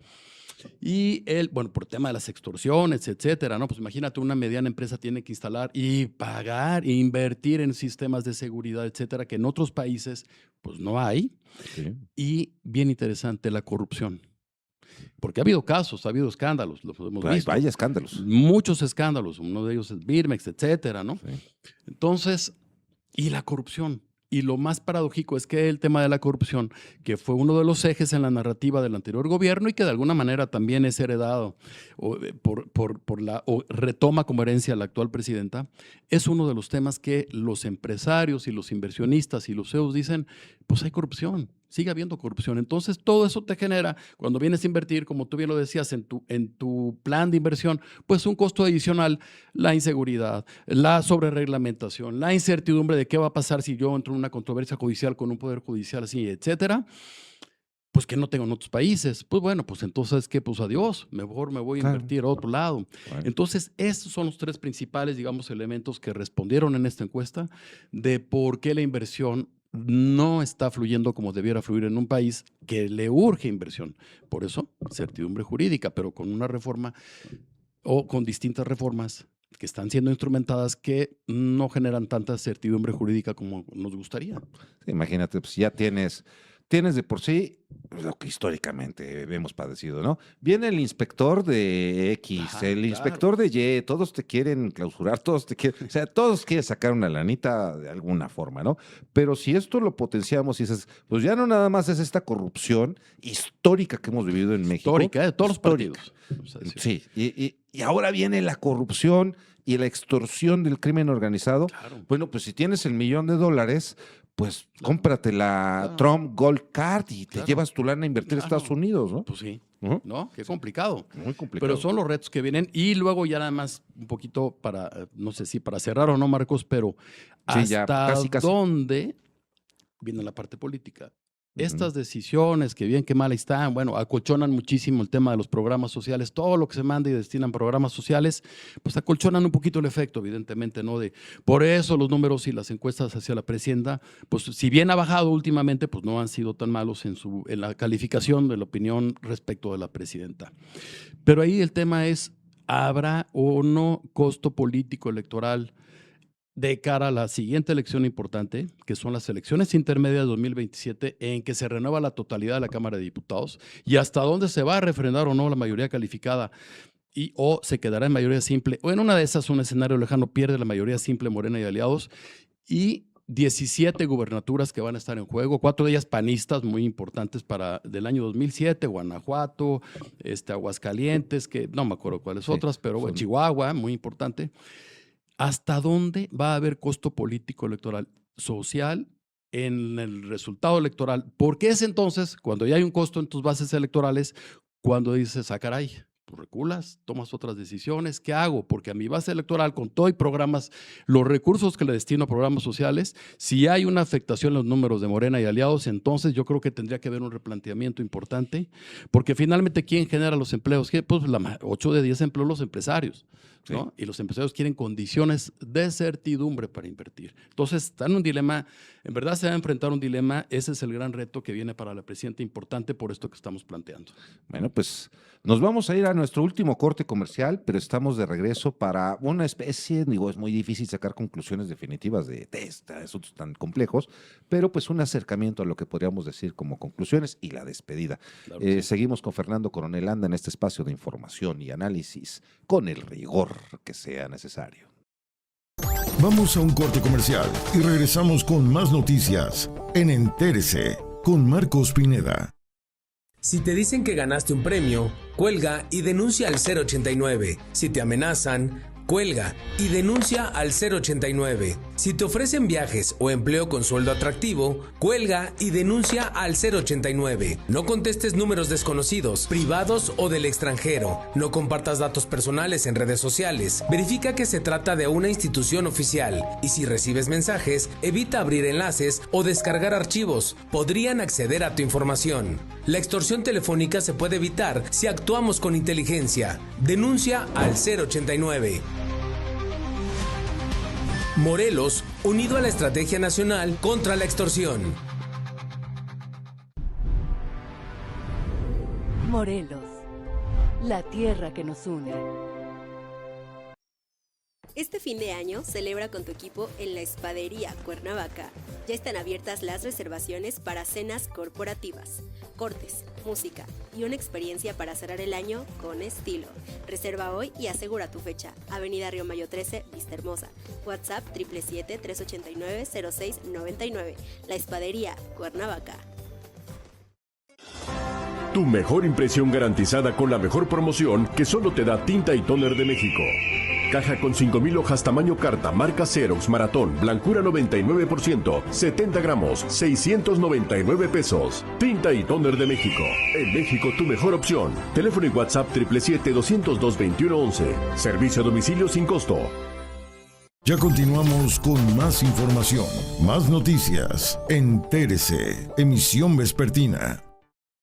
Speaker 3: y bueno, por tema de las extorsiones, etcétera, ¿no? Pues imagínate, una mediana empresa tiene que instalar y pagar e invertir en sistemas de seguridad, etcétera, que en otros países pues no hay.
Speaker 2: Sí.
Speaker 3: Y bien interesante, la corrupción. Porque ha habido casos, ha habido escándalos, los hemos visto.
Speaker 2: Vaya escándalos.
Speaker 3: Muchos escándalos, uno de ellos es Birmex, etcétera, ¿no?
Speaker 2: Sí.
Speaker 3: Entonces, y la corrupción. Y lo más paradójico es que el tema de la corrupción, que fue uno de los ejes en la narrativa del anterior gobierno y que de alguna manera también es heredado o retoma como herencia la actual presidenta, es uno de los temas que los empresarios y los inversionistas y los CEOs dicen, pues hay corrupción, sigue habiendo corrupción. Entonces todo eso te genera, cuando vienes a invertir, como tú bien lo decías, en tu plan de inversión, pues un costo adicional, la inseguridad, la sobrereglamentación, la incertidumbre de qué va a pasar si yo entro en una controversia judicial con un poder judicial así, etcétera, pues que no tengo en otros países. Pues bueno, pues entonces, ¿qué? Pues adiós, mejor me voy a invertir a otro lado. Bueno. Entonces, estos son los tres principales, digamos, elementos que respondieron en esta encuesta de por qué la inversión no está fluyendo como debiera fluir en un país que le urge inversión. Por eso, certidumbre jurídica, pero con una reforma o con distintas reformas que están siendo instrumentadas que no generan tanta certidumbre jurídica como nos gustaría.
Speaker 2: Imagínate, pues ya tienes de por sí lo que históricamente hemos padecido, ¿no? Viene el inspector de X, el inspector de Y, todos te quieren clausurar, todos quieren sacar una lanita de alguna forma, ¿no? Pero si esto lo potenciamos y dices, pues ya no nada más es esta corrupción histórica que hemos vivido en México.
Speaker 3: Histórica, de todos los partidos.
Speaker 2: Sí, y ahora viene la corrupción y la extorsión del crimen organizado.
Speaker 3: Claro.
Speaker 2: Bueno, pues si tienes $1 millón, pues cómprate la Trump Gold Card y te llevas tu lana a invertir a Estados Unidos, ¿no?
Speaker 3: Pues sí, ¿no? Qué complicado.
Speaker 2: Muy complicado.
Speaker 3: Pero son los retos que vienen. Y luego ya nada más un poquito para, no sé si para cerrar o no, Marcos, pero
Speaker 2: sí,
Speaker 3: hasta
Speaker 2: casi.
Speaker 3: ¿dónde viene la parte política? Estas decisiones, que bien que mal están, bueno, acolchonan muchísimo el tema de los programas sociales, todo lo que se manda y destinan programas sociales, pues acolchonan un poquito el efecto, evidentemente, ¿no? Por eso los números y las encuestas hacia la presidenta, pues si bien ha bajado últimamente, pues no han sido tan malos en la calificación de la opinión respecto de la presidenta. Pero ahí el tema es, ¿habrá o no costo político electoral de cara a la siguiente elección importante, que son las elecciones intermedias de 2027, en que se renueva la totalidad de la Cámara de Diputados, y hasta dónde se va a refrendar o no la mayoría calificada, o se quedará en mayoría simple, o en una de esas, un escenario lejano, pierde la mayoría simple Morena y aliados, y 17 gubernaturas que van a estar en juego, 4 de ellas panistas muy importantes del año 2007, Guanajuato, Aguascalientes, que no me acuerdo cuáles otras, pero bueno, Chihuahua, muy importante. ¿Hasta dónde va a haber costo político electoral social en el resultado electoral? Porque es entonces, cuando ya hay un costo en tus bases electorales, cuando dices, caray, pues reculas, tomas otras decisiones, ¿qué hago? Porque a mi base electoral, con todo y programas, los recursos que le destino a programas sociales, si hay una afectación en los números de Morena y aliados, entonces yo creo que tendría que haber un replanteamiento importante, porque finalmente, ¿quién genera los empleos? Pues 8 de 10 empleos los empresarios. ¿no? Y los empresarios quieren condiciones de certidumbre para invertir. Entonces, están en un dilema, en verdad se va a enfrentar un dilema, ese es el gran reto que viene para la presidenta, importante por esto que estamos planteando.
Speaker 2: Bueno, pues nos vamos a ir a nuestro último corte comercial, pero estamos de regreso para una especie, digo, es muy difícil sacar conclusiones definitivas de asuntos tan complejos, pero pues un acercamiento a lo que podríamos decir como conclusiones y la despedida. Claro, sí. Seguimos con Fernando Coronel Anda en este espacio de información y análisis con el rigor que sea necesario.
Speaker 1: Vamos a un corte comercial y regresamos con más noticias en Entérese con Marcos Pineda.
Speaker 11: Si te dicen que ganaste un premio, cuelga y denuncia al 089. Si te amenazan, Cuelga y denuncia al 089. Si te ofrecen viajes o empleo con sueldo atractivo, cuelga y denuncia al 089. No contestes números desconocidos, privados o del extranjero. No compartas datos personales en redes sociales. Verifica que se trata de una institución oficial. Y si recibes mensajes, evita abrir enlaces o descargar archivos. Podrían acceder a tu información. La extorsión telefónica se puede evitar si actuamos con inteligencia. Denuncia al 089. Morelos, unido a la Estrategia Nacional contra la Extorsión.
Speaker 12: Morelos, la tierra que nos une.
Speaker 13: Este fin de año celebra con tu equipo en la Espadería Cuernavaca. Ya están abiertas las reservaciones para cenas corporativas, cortes, música y una experiencia para cerrar el año con estilo. Reserva hoy y asegura tu fecha. Avenida Río Mayo 13, Vista Hermosa. WhatsApp 777-389-0699. La Espadería Cuernavaca.
Speaker 6: Tu mejor impresión garantizada con la mejor promoción que solo te da Tinta y Toner de México. Caja con 5,000 hojas tamaño carta, marca Xerox, Maratón, blancura 99%, 70 gramos, 699 pesos. Tinta y Toner de México. En México, tu mejor opción. Teléfono y WhatsApp 777-202-2111. Servicio a domicilio sin costo.
Speaker 1: Ya continuamos con más información, más noticias. Entérese, emisión vespertina.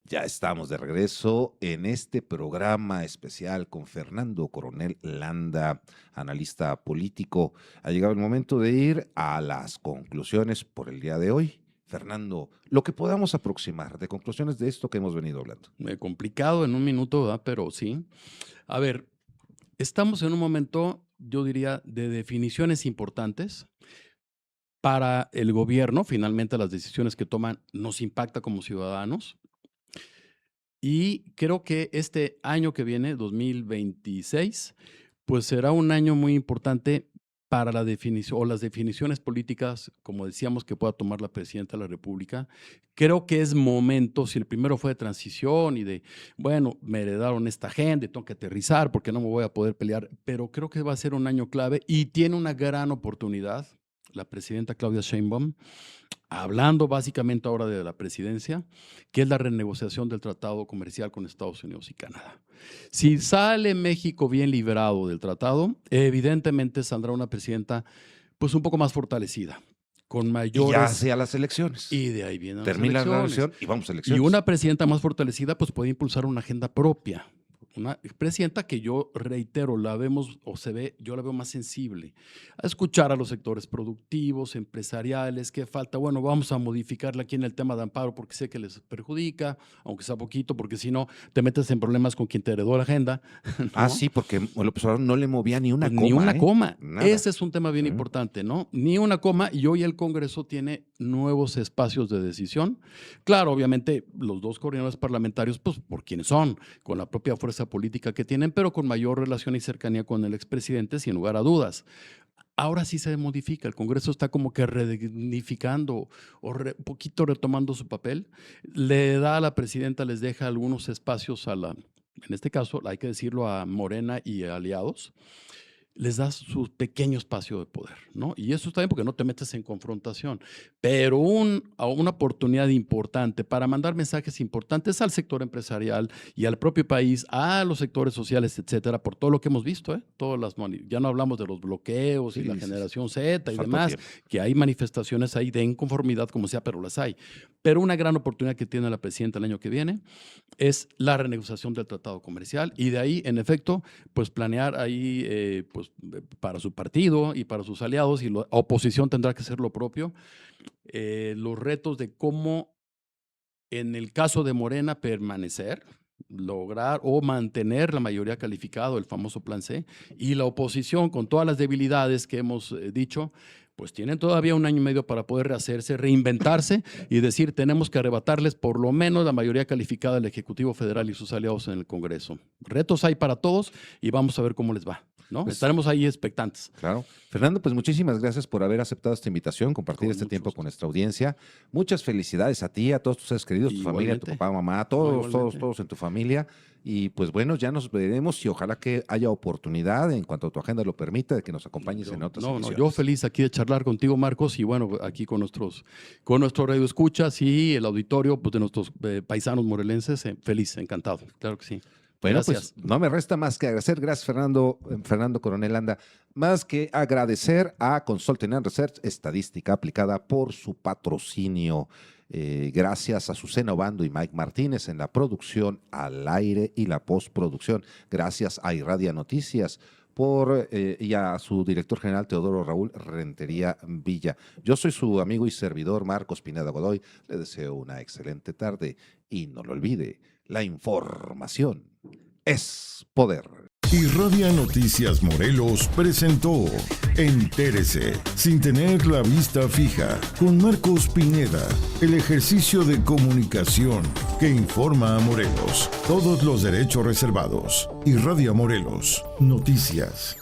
Speaker 2: Ya estamos de regreso en este programa especial con Fernando Coronel Landa, analista político. Ha llegado el momento de ir a las conclusiones por el día de hoy. Fernando, lo que podamos aproximar de conclusiones de esto que hemos venido hablando.
Speaker 3: Complicado en un minuto, ¿verdad? Pero sí. A ver, estamos en un momento, yo diría, de definiciones importantes. Para el gobierno, finalmente las decisiones que toman nos impacta como ciudadanos. Y creo que este año que viene, 2026, pues será un año muy importante para la definición o las definiciones políticas, como decíamos, que pueda tomar la presidenta de la República. Creo que es momento, si el primero fue de transición y de, bueno, me heredaron esta agenda, tengo que aterrizar porque no me voy a poder pelear, pero creo que va a ser un año clave y tiene una gran oportunidad la presidenta Claudia Sheinbaum, hablando básicamente ahora de la presidencia, que es la renegociación del tratado comercial con Estados Unidos y Canadá. Si sale México bien librado del tratado, evidentemente saldrá una presidenta pues un poco más fortalecida, con mayores...
Speaker 2: Y ya hacia las elecciones.
Speaker 3: Y de ahí vienen
Speaker 2: Termina
Speaker 3: las elecciones.
Speaker 2: la elección y vamos a elecciones.
Speaker 3: Y una presidenta más fortalecida pues puede impulsar una agenda propia. Una presidenta que yo reitero, la vemos o se ve, yo la veo más sensible a escuchar a los sectores productivos, empresariales, qué falta, bueno, vamos a modificarla aquí en el tema de amparo porque sé que les perjudica, aunque sea poquito, porque si no te metes en problemas con quien te heredó la agenda, ¿no?
Speaker 2: Ah, sí, porque López Obrador no le movía ni una coma.
Speaker 3: Ni una coma.
Speaker 2: Nada.
Speaker 3: Ese es un tema bien importante, ¿no? Ni una coma, y hoy el Congreso tiene nuevos espacios de decisión. Claro, obviamente los dos coordinadores parlamentarios, pues por quienes son, con la propia fuerza política que tienen, pero con mayor relación y cercanía con el expresidente, sin lugar a dudas. Ahora sí se modifica, el Congreso está como que redignificando o poquito retomando su papel. Le da a la presidenta, les deja algunos espacios a la, en este caso hay que decirlo, a Morena y a aliados, les da su pequeño espacio de poder, ¿no? Y eso está bien porque no te metes en confrontación, pero una oportunidad importante para mandar mensajes importantes al sector empresarial y al propio país, a los sectores sociales, etcétera, por todo lo que hemos visto, ¿eh? Ya no hablamos de los bloqueos y la generación Z y demás, que hay manifestaciones ahí de inconformidad, como sea, pero las hay. Pero una gran oportunidad que tiene la presidenta el año que viene es la renegociación del tratado comercial y de ahí, en efecto, pues planear ahí, pues para su partido y para sus aliados, y la oposición tendrá que hacer lo propio, los retos de cómo, en el caso de Morena, permanecer, lograr o mantener la mayoría calificada, el famoso plan C, y la oposición, con todas las debilidades que hemos dicho, pues tienen todavía un año y medio para poder rehacerse, reinventarse y decir, tenemos que arrebatarles por lo menos la mayoría calificada del Ejecutivo Federal y sus aliados en el Congreso. Retos hay para todos y vamos a ver cómo les va. ¿no? Estaremos ahí expectantes.
Speaker 2: Claro. Fernando, pues muchísimas gracias por haber aceptado esta invitación, compartir este tiempo con nuestra audiencia. Muchas felicidades a ti, a todos tus seres queridos, tu familia, tu papá, mamá, todos en tu familia. Y pues bueno, ya nos veremos y ojalá que haya oportunidad, en cuanto tu agenda lo permita, de que nos acompañes en otras emisiones.
Speaker 3: Yo feliz aquí de charlar contigo, Marcos, y bueno, aquí con nuestros radioescuchas y el auditorio pues, de nuestros paisanos morelenses, feliz, encantado, claro que sí.
Speaker 2: Bueno,
Speaker 3: gracias.
Speaker 2: Pues no me resta más que agradecer, gracias Fernando Coronel Anda, más que agradecer a Consulting and Research Estadística Aplicada por su patrocinio. Gracias a Susana Obando y Mike Martínez en la producción al aire y la postproducción. Gracias a Irradia Noticias y a su director general Teodoro Raúl Rentería Villa. Yo soy su amigo y servidor Marcos Pineda Godoy. Le deseo una excelente tarde y no lo olvide, la información es poder.
Speaker 1: Irradia Noticias Morelos presentó Entérese, sin tener la vista fija, con Marcos Pineda, el ejercicio de comunicación que informa a Morelos. Todos los derechos reservados. Irradia Morelos Noticias.